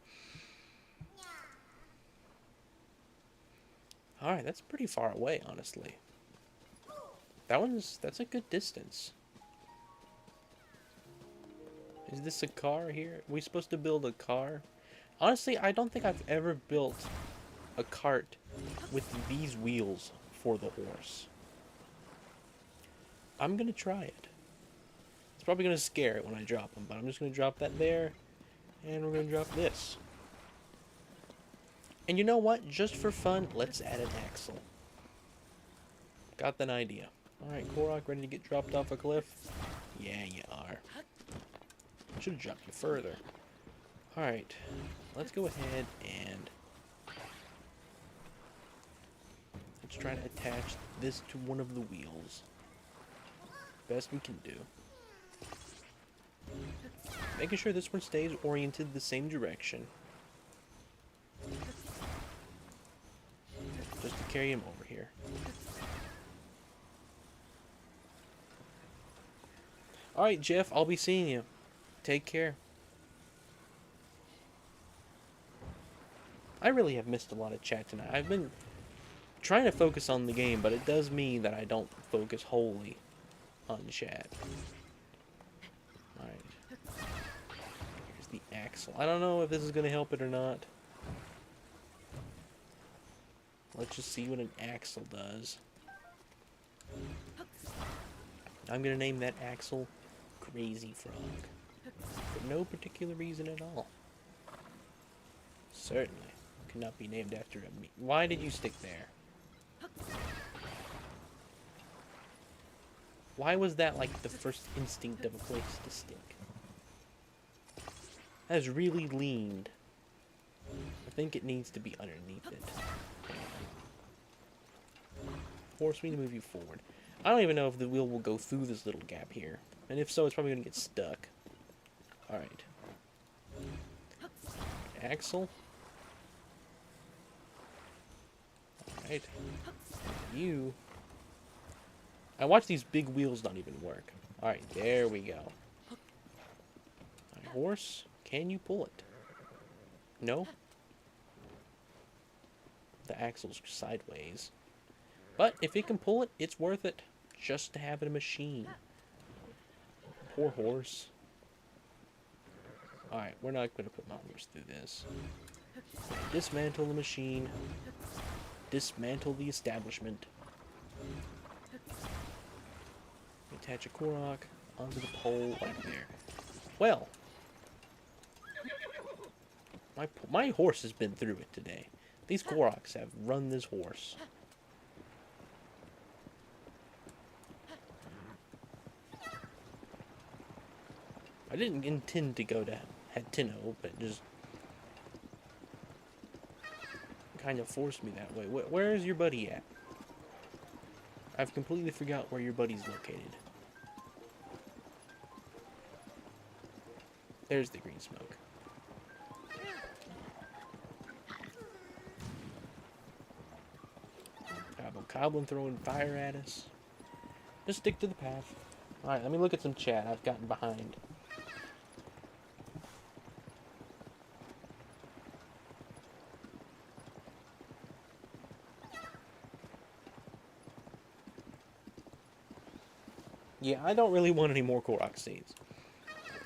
Alright, that's pretty far away, honestly. That's a good distance. Is this a car here? Are we supposed to build a car? Honestly, I don't think I've ever built a cart with these wheels for the horse. I'm gonna try it. It's probably going to scare it when I drop them, but I'm just going to drop that there, and we're going to drop this. And you know what? Just for fun, let's add an axle. Got that idea. Alright, Korok, ready to get dropped off a cliff? Yeah, you are. Should have dropped you further. Alright, let's go ahead and let's try to attach this to one of the wheels. Best we can do. Making sure this one stays oriented the same direction. Just to carry him over here. Alright, Jeff, I'll be seeing you. Take care. I really have missed a lot of chat tonight. I've been trying to focus on the game, but it does mean that I don't focus wholly on chat. Alright. Here's the axle. I don't know if this is going to help it or not. Let's just see what an axle does. I'm going to name that axle Crazy Frog. For no particular reason at all. Certainly. Could not be named after a me. Why did you stick there? Why was that like the first instinct of a place to stick? That is really leaned. I think it needs to be underneath it. Horse, we need to move you forward. I don't even know if the wheel will go through this little gap here. And if so, it's probably going to get stuck. Alright. Axle. Alright. You. I watch these big wheels not even work. Alright, there we go. Alright, horse, can you pull it? No? The axle's sideways. But if it can pull it, it's worth it. Just to have a machine. Poor horse. Alright, we're not going to put my horse through this. Dismantle the machine. Dismantle the establishment. Attach a Korok onto the pole right there. Well, my horse has been through it today. These Koroks have run this horse. I didn't intend to go to Hateno, but just kind of forced me that way. Where is your buddy at? I've completely forgot where your buddy's located. There's the green smoke. Goblin throwing fire at us. Just stick to the path. Alright, let me look at some chat. I've gotten behind. Yeah, I don't really want any more Korok seeds.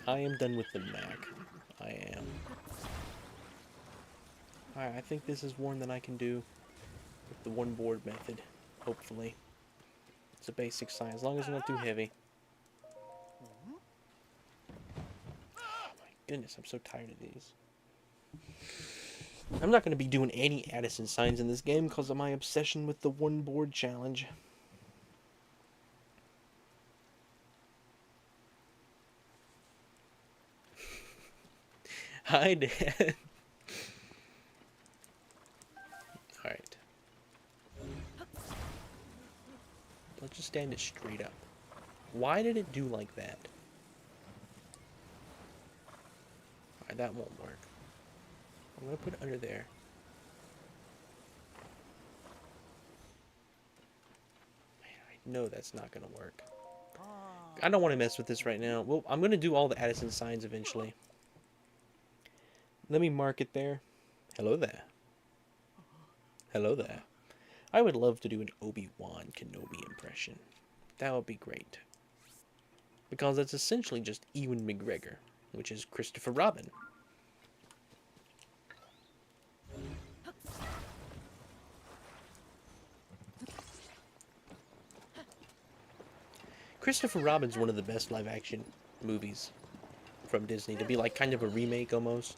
I am done with the Mac. I am. Alright, I think this is one that I can do with the one board method. Hopefully. It's a basic size, as long as it's not too heavy. Oh my goodness, I'm so tired of these. I'm not going to be doing any Addison signs in this game because of my obsession with the one board challenge. Hi, Dad. Alright. Let's just stand it straight up. Why did it do like that? Alright, that won't work. I'm gonna put it under there. Man, I know that's not gonna work. I don't want to mess with this right now. Well, I'm gonna do all the Addison signs eventually. Let me mark it there. Hello there. Hello there. I would love to do an Obi-Wan Kenobi impression. That would be great. Because that's essentially just Ewan McGregor, which is Christopher Robin. Christopher Robin's one of the best live-action movies from Disney. To be like kind of a remake almost.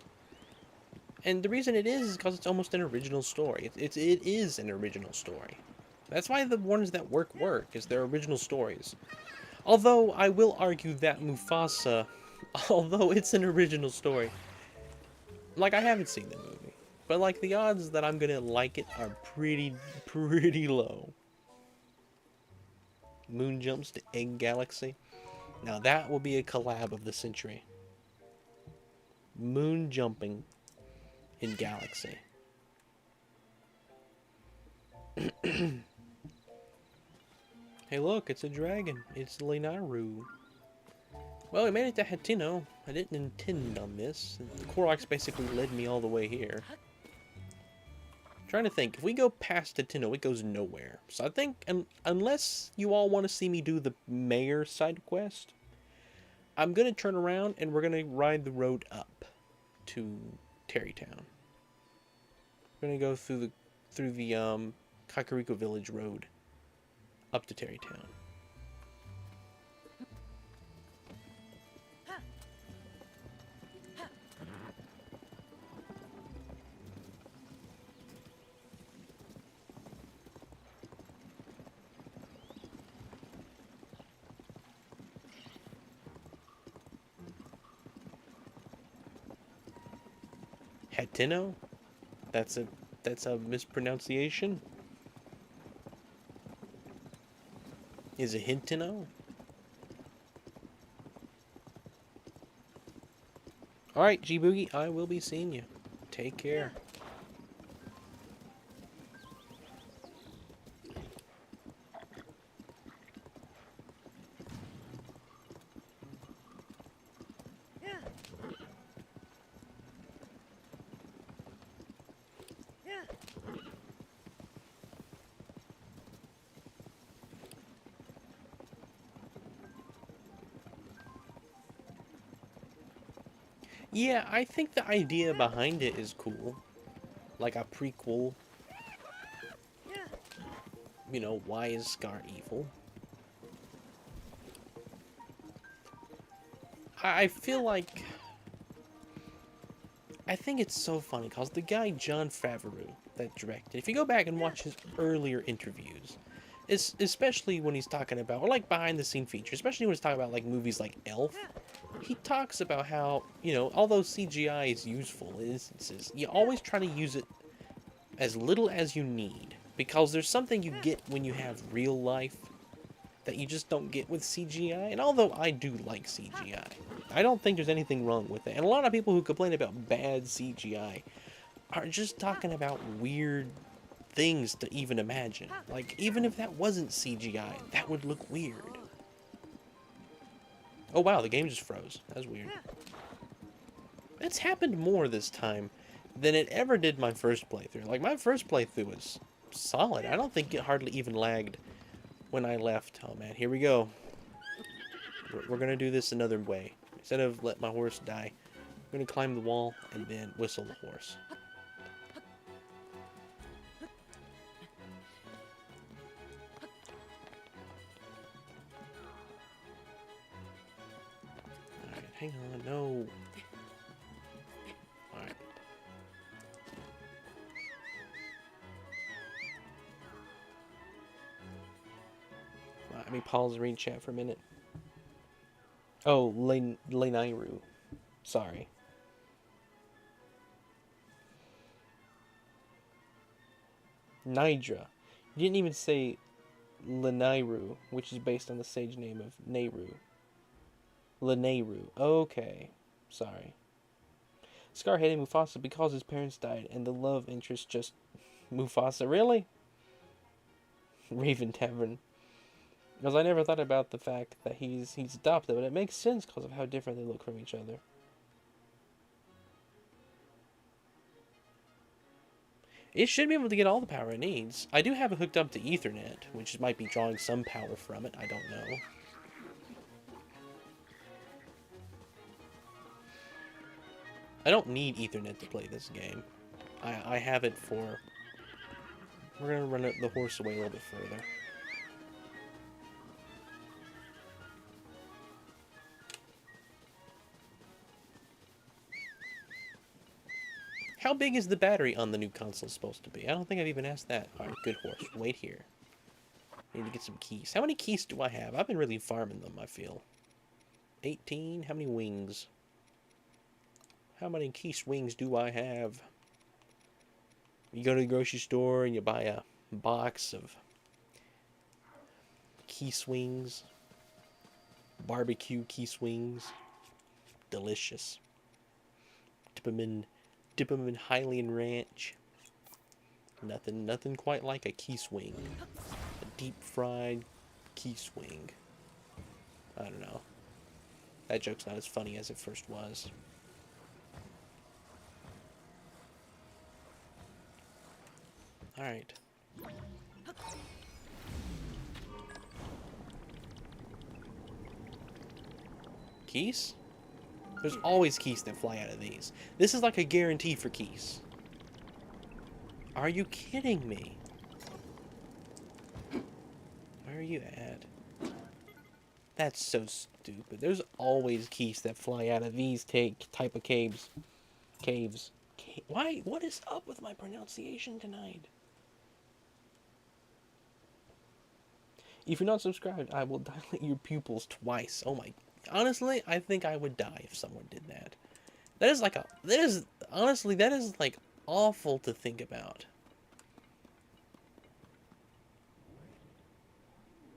And the reason it is because it's almost an original story. It is an original story. That's why the ones that work, is their original stories. Although, I will argue that Mufasa, although it's an original story, like, I haven't seen the movie, but, like, the odds that I'm gonna like it are pretty low. Moon jumps to Egg Galaxy. Now, that will be a collab of the century. Moon jumping in Galaxy. Hey look, it's a dragon. It's Lenaru. Well, we made it to Hateno. I didn't intend on this. The Koroks basically led me all the way here. I'm trying to think. If we go past Hateno, it goes nowhere. So I think, unless you all want to see me do the mayor side quest, I'm going to turn around and we're going to ride the road up to Terrytown. We're going to go through the Kakariko Village Road up to Terrytown. Hateno? That's a mispronunciation. Is a hint to know. Alright, G-Boogie, I will be seeing you. Take care. Yeah, I think the idea behind it is cool. Like a prequel. You know, why is Scar evil? I feel like... I think it's so funny, because the guy Jon Favreau that directed, if you go back and watch his earlier interviews, especially when he's talking about, or like behind the scene features, especially when he's talking about like movies like Elf, he talks about how, you know, although CGI is useful in instances, you always try to use it as little as you need, because there's something you get when you have real life that you just don't get with CGI. And although I do like CGI, I don't think there's anything wrong with it. And a lot of people who complain about bad CGI are just talking about weird things to even imagine. Like, even if that wasn't CGI, that would look weird. Oh wow, the game just froze. That's weird. It's happened more this time than it ever did my first playthrough. Like, my first playthrough was solid. I don't think it hardly even lagged when I left. Oh man, here we go. We're gonna do this another way. Instead of let my horse die, I'm gonna climb the wall and then whistle the horse. Alright, hang on, no. Alright. Let me pause and read chat for a minute. Oh, Lenairu. Sorry. Nidra. You didn't even say Lenairu, which is based on the sage name of Nehru. Lenairu. Okay. Sorry. Scar hated Mufasa because his parents died, and the love interest just... Mufasa, really? Raven Tavern. Because I never thought about the fact that he's adopted, but it makes sense because of how different they look from each other. It should be able to get all the power it needs. I do have it hooked up to Ethernet, which might be drawing some power from it. I don't know. I don't need Ethernet to play this game. I have it for... We're going to run the horse away a little bit further. How big is the battery on the new console supposed to be? I don't think I've even asked that. Alright, good horse. Wait here. I need to get some keys. How many keys do I have? I've been really farming them, I feel. 18? How many wings? How many keys wings do I have? You go to the grocery store and you buy a box of key swings. Barbecue key swings. Delicious. Dip them in Highland Ranch. Nothing quite like a key swing. A deep fried key swing. I don't know. That joke's not as funny as it first was. Alright. Keys? There's always keys that fly out of these. This is like a guarantee for keys. Are you kidding me? Where are you at? That's so stupid. There's always keys that fly out of these type of caves. Why? What is up with my pronunciation tonight? If you're not subscribed, I will dilate your pupils twice. Oh my... Honestly, I think I would die if someone did that. Honestly, that is like awful to think about.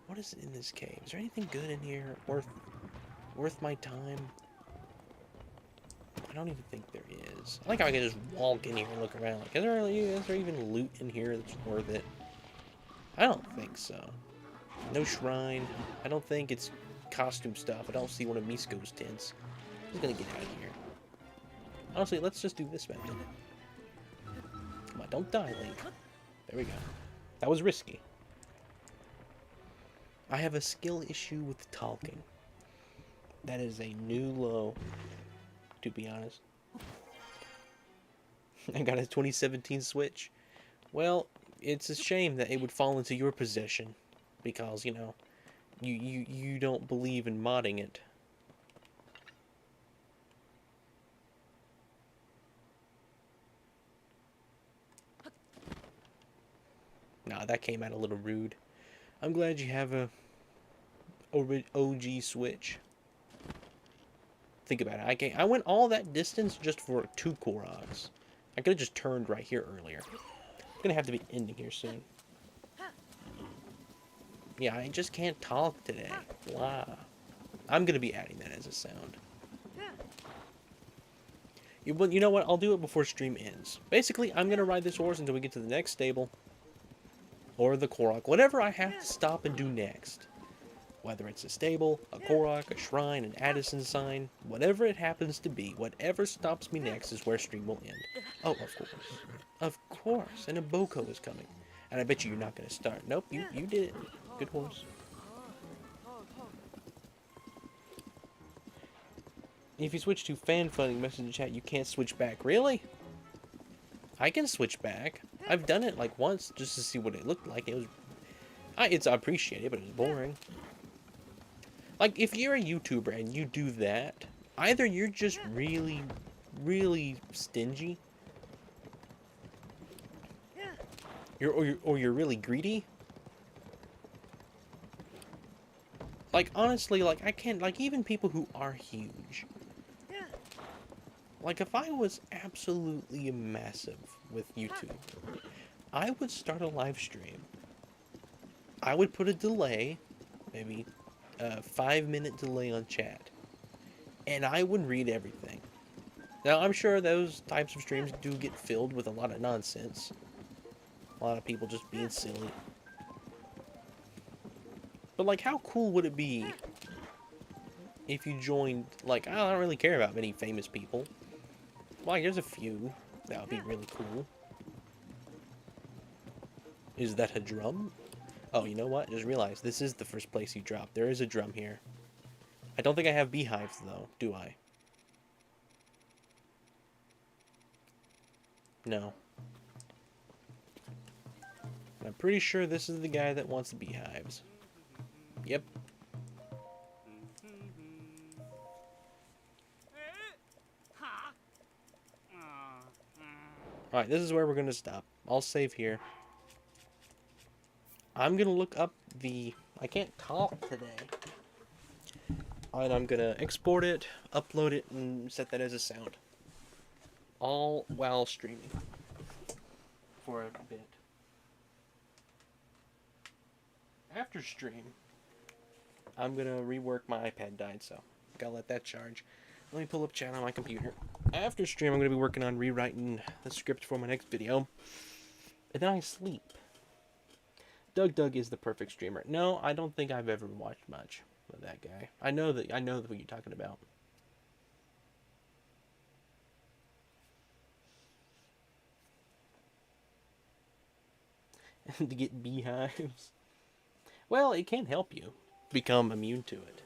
What is in this cave? Is there anything good in here worth my time? I don't even think there is. I like how I can just walk in here and look around. Like, is there even loot in here that's worth it? I don't think so. No shrine. I don't think it's costume stuff. I don't see one of Misko's tents. I'm just gonna get out of here. Honestly, let's just do this method. Come on, don't die, Link. There we go. That was risky. I have a skill issue with talking. That is a new low, to be honest. I got a 2017 Switch. Well, it's a shame that it would fall into your possession. Because, you know, you don't believe in modding it. Nah, that came out a little rude. I'm glad you have a OG Switch. Think about it. I went all that distance just for 2 Koroks. I could have just turned right here earlier. It's gonna have to be ending here soon. Yeah, I just can't talk today. Wow. I'm gonna be adding that as a sound. You know what? I'll do it before stream ends. Basically, I'm gonna ride this horse until we get to the next stable. Or the Korok. Whatever I have to stop and do next. Whether it's a stable, a Korok, a shrine, an Addison sign, whatever it happens to be, whatever stops me next is where stream will end. Oh, of course. Of course. And a Boko is coming. And I bet you're not going to start. Nope, you did it. Good horse. If you switch to fan funding message in chat, you can't switch back. Really? I can switch back. I've done it like once just to see what it looked like. It was... I appreciate it, but it was boring. Like, if you're a YouTuber and you do that, either you're just really, really stingy, or you're really greedy. Like, honestly, like, I can't, like, even people who are huge. Like, if I was absolutely massive with YouTube, I would start a live stream. I would put a delay, maybe a 5-minute delay on chat, and I would read everything. Now, I'm sure those types of streams do get filled with a lot of nonsense. A lot of people just being silly. But, like, how cool would it be if you joined, like, I don't really care about many famous people. Like, there's a few. That would be really cool. Is that a drum? Oh, you know what? Just realized this is the first place you dropped. There is a drum here. I don't think I have beehives, though, do I? No. I'm pretty sure this is the guy that wants the beehives. Yep. Alright, this is where we're going to stop. I'll save here. I'm going to look up the... I can't talk today. And I'm going to export it, upload it, and set that as a sound. All while streaming. For a bit. After stream, I'm going to rework my iPad died, so gotta let that charge. Let me pull up chat on my computer. After stream, I'm going to be working on rewriting the script for my next video. And then I sleep. Doug is the perfect streamer. No, I don't think I've ever watched much of that guy. I know what you're talking about. To get beehives. Well, it can help you become immune to it.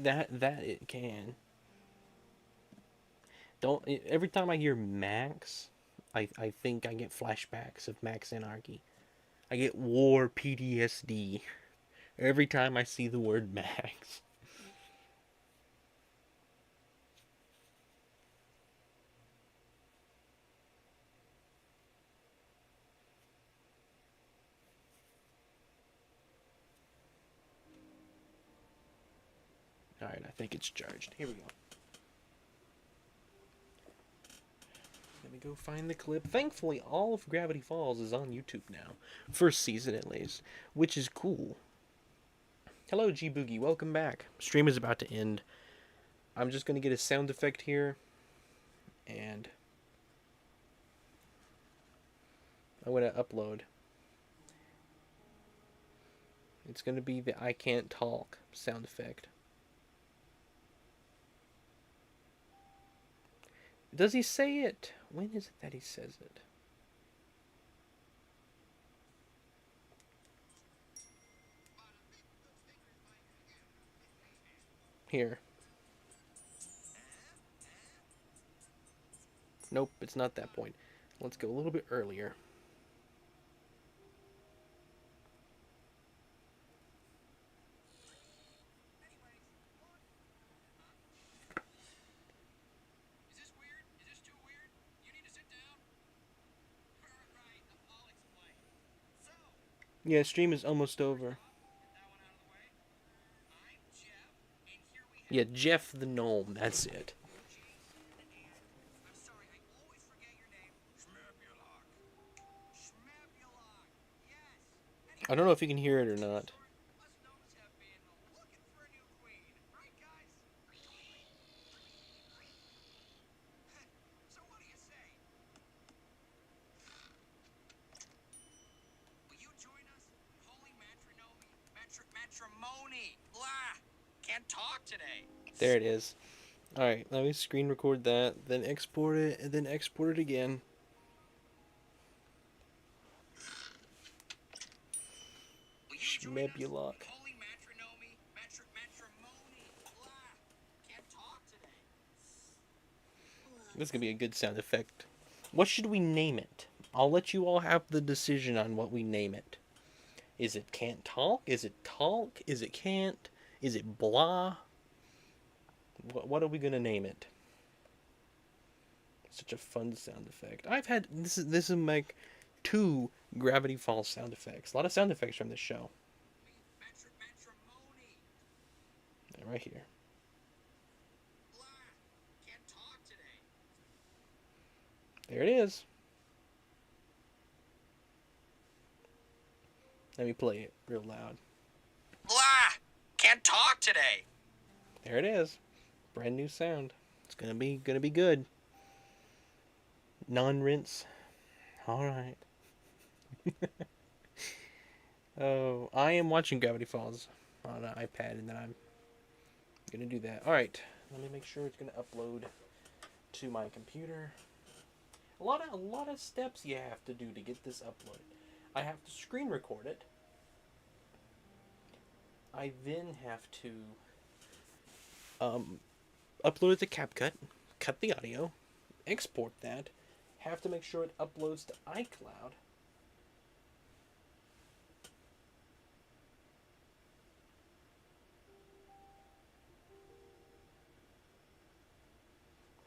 That it can. Every time I hear Max, I think I get flashbacks of Max Anarchy. I get war PTSD every time I see the word Max. Alright, I think it's charged. Here we go. me go find the clip. Thankfully, all of Gravity Falls is on YouTube now. First season, at least. Which is cool. Hello, G Boogie. Welcome back. Stream is about to end. I'm just going to get a sound effect here. And I'm going to upload. It's going to be the I can't talk sound effect. Does he say it? When is it that he says it? Here. Nope, it's not that point. Let's go a little bit earlier. Yeah, stream is almost over. Yeah, Jeff the Gnome, that's it. I don't know if you can hear it or not. Matrimony. Blah. Can't talk today. There it is. Alright, let me screen record that, then export it, and then export it again. Schmebulok. Holy matrimony. Matrimony. Blah. Can't talk today. This is going to be a good sound effect. What should we name it? I'll let you all have the decision on what we name it. Is it can't talk? Is it talk? Is it can't? Is it blah? What are we going to name it? Such a fun sound effect. I've had... This is like 2 Gravity Falls sound effects. A lot of sound effects from this show. Matrimony. They're right here. Blah. Can't talk today. There it is. Let me play it real loud. Blah. Can't talk today. There it is. Brand new sound. It's gonna be good. Non-rinse. Alright. Oh, I am watching Gravity Falls on an iPad, and then I'm gonna do that. Alright. Let me make sure it's gonna upload to my computer. A lot of steps you have to do to get this uploaded. I have to screen record it. I then have to upload it to CapCut, cut the audio, export that, have to make sure it uploads to iCloud.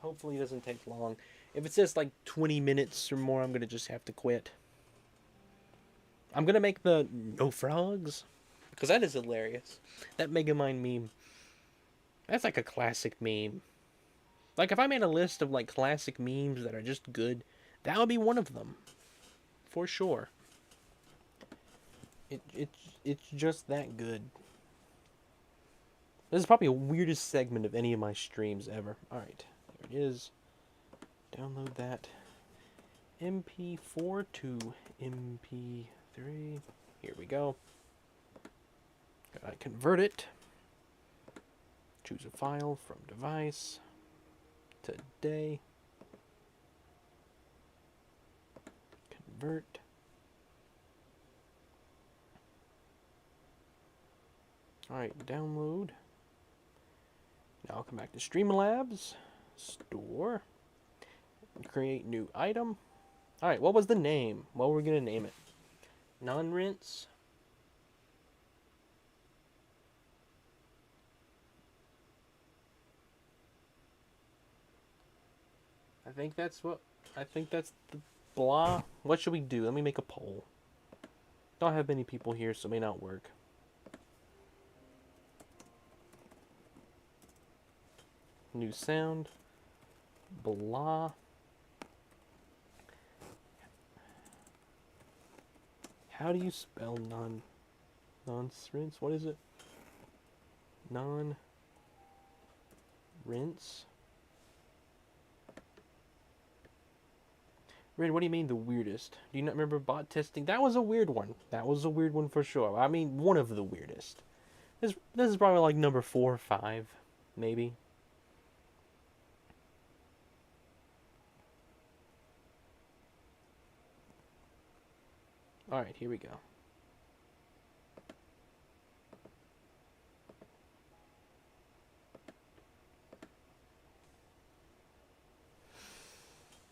Hopefully it doesn't take long. If it says like 20 minutes or more, I'm going to just have to quit. I'm going to make the no frogs, because that is hilarious. That Megamind meme, that's like a classic meme. Like if I made a list of like classic memes that are just good, that would be one of them. For sure. It's just that good. This is probably the weirdest segment of any of my streams ever. Alright, there it is. Download that. MP4 to MP3. Here we go. Gotta convert it. Choose a file from device. Today. Convert. Alright, download. Now I'll come back to Streamlabs. Store. Create new item. Alright, what was the name? What were we gonna name it? Non-rinse. I think that's the blah. What should we do? Let me make a poll. Don't have many people here, so it may not work. New sound. Blah. How do you spell non-rinse? What is it? Non-rinse? Red, what do you mean the weirdest? Do you not remember bot testing? That was a weird one. That was a weird one for sure. I mean, one of the weirdest. This is probably like number 4 or 5, maybe. Alright, here we go.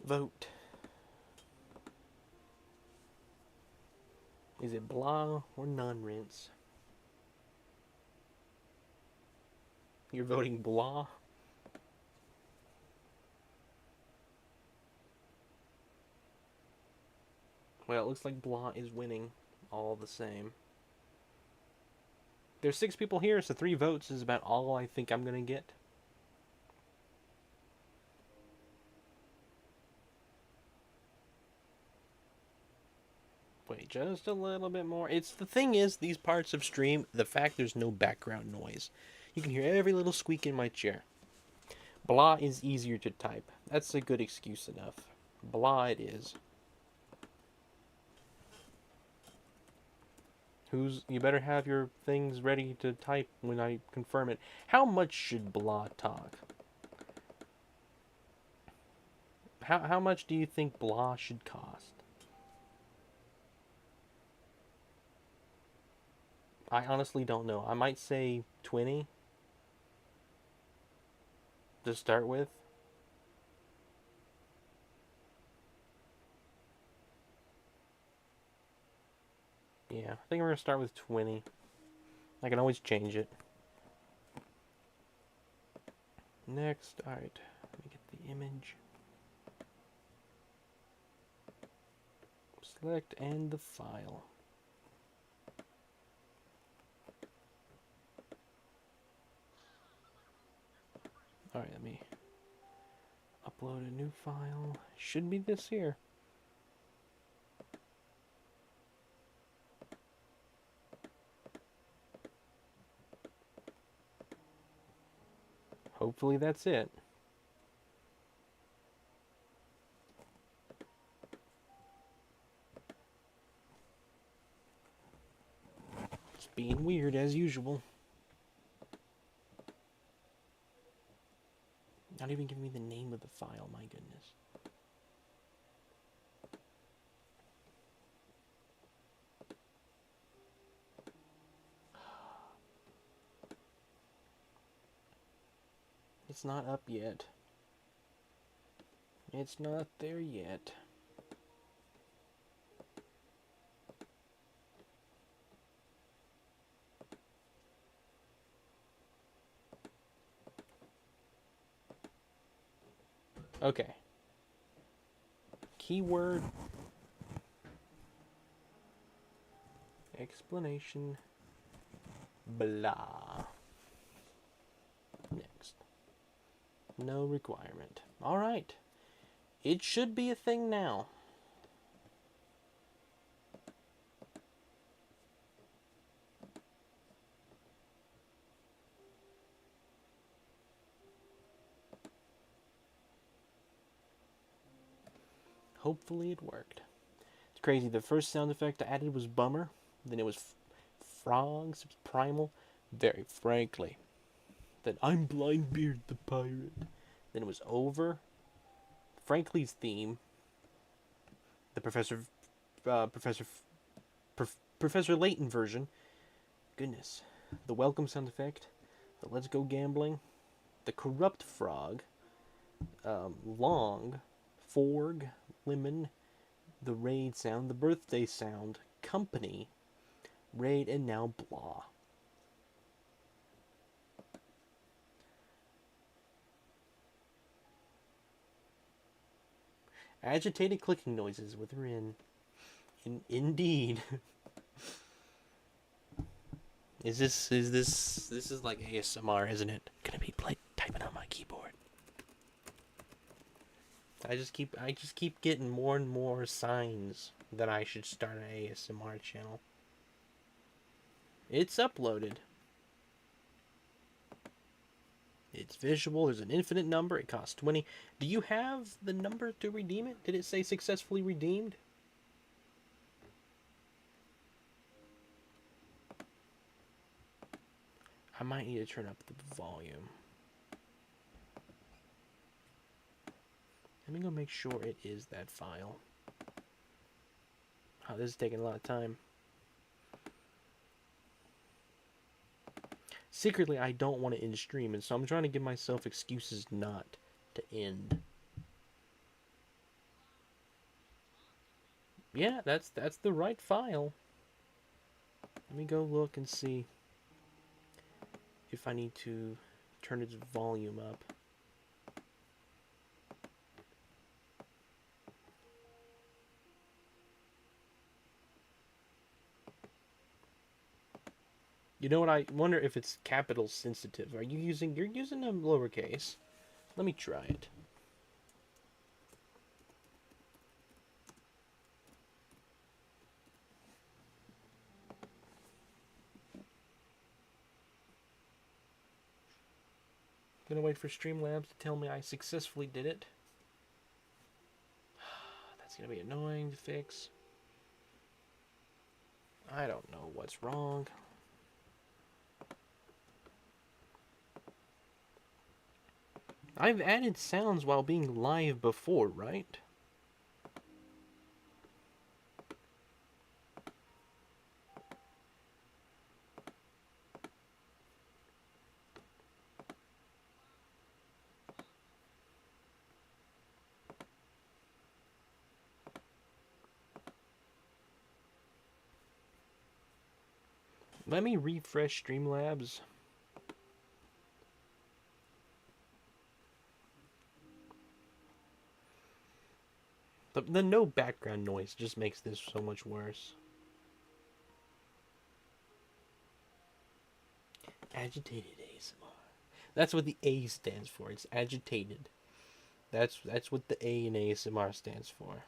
Vote. Is it blah or non-rinse? You're voting blah? Well, it looks like blah is winning all the same. There's 6 people here, so 3 votes is about all I think I'm gonna get. Wait, just a little bit more. It's the thing is, these parts of stream, the fact there's no background noise. You can hear every little squeak in my chair. Blah is easier to type. That's a good excuse enough. Blah it is. You better have your things ready to type when I confirm it. How much should blah talk? How much do you think blah should cost? I honestly don't know. I might say 20 to start with. Yeah, I think we're gonna start with 20. I can always change it. Next, alright, let me get the image. Select and the file. Alright, let me upload a new file. Should be this here. Hopefully that's it. Just being weird as usual. Not even giving me the name of the file, my goodness. It's not up yet. It's not there yet. Okay. Keyword. Explanation. Blah. Next. No requirement. Alright. It should be a thing now. Hopefully it worked. It's crazy. The first sound effect I added was Bummer. Then it was Frogs. It was Primal. Very frankly. Then I'm Blindbeard the Pirate. Then it was Over. Frankly's theme. The Professor Layton version. Goodness. The Welcome sound effect. The Let's Go Gambling. The Corrupt Frog. Long. Forg. Lemon, the Raid sound, the Birthday sound, Company, Raid, and now Blah. Agitated clicking noises with Rin. Indeed. This is like ASMR, isn't it? Gonna be typing on my keyboard. I just keep getting more and more signs that I should start an ASMR channel. It's uploaded. It's visual. There's an infinite number. It costs 20. Do you have the number to redeem it? Did it say successfully redeemed? I might need to turn up the volume. Let me go make sure it is that file. Oh, this is taking a lot of time. Secretly, I don't want to end stream, and so I'm trying to give myself excuses not to end. Yeah, that's the right file. Let me go look and see if I need to turn its volume up. You know what? I wonder if it's capital sensitive. You're using a lowercase. Let me try it. Gonna wait for Streamlabs to tell me I successfully did it. That's gonna be annoying to fix. I don't know what's wrong. I've added sounds while being live before, right? Let me refresh Streamlabs. The no background noise just makes this so much worse. Agitated ASMR. That's what the A stands for. It's agitated. That's what the A in ASMR stands for.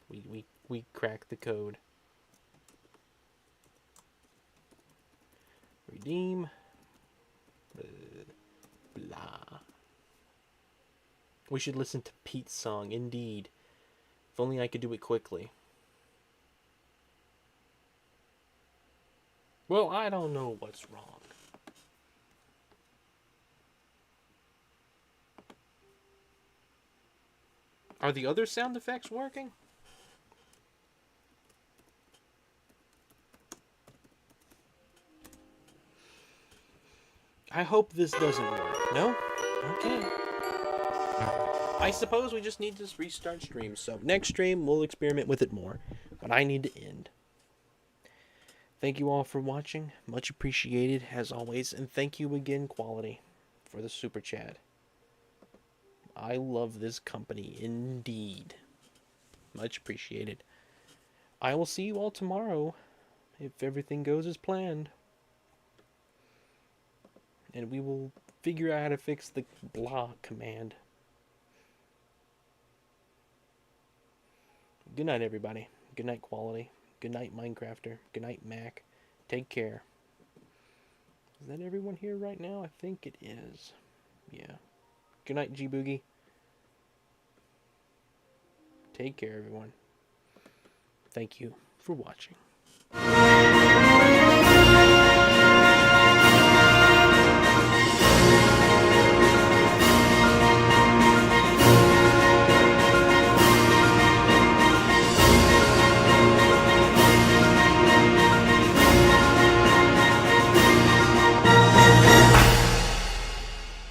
We cracked the code. Redeem. Blah. We should listen to Pete's song, indeed. If only I could do it quickly. Well, I don't know what's wrong. Are the other sound effects working? I hope this doesn't work. No? Okay. I suppose we just need to restart stream. So next stream, we'll experiment with it more. But I need to end. Thank you all for watching. Much appreciated, as always. And thank you again, Quality, for the super chat. I love this company, indeed. Much appreciated. I will see you all tomorrow, if everything goes as planned. And we will figure out how to fix the blah command. Good night, everybody. Good night, Quality. Good night, Minecrafter. Good night, Mac. Take care. Is that everyone here right now? I think it is. Yeah. Good night, G-Boogie. Take care, everyone. Thank you for watching.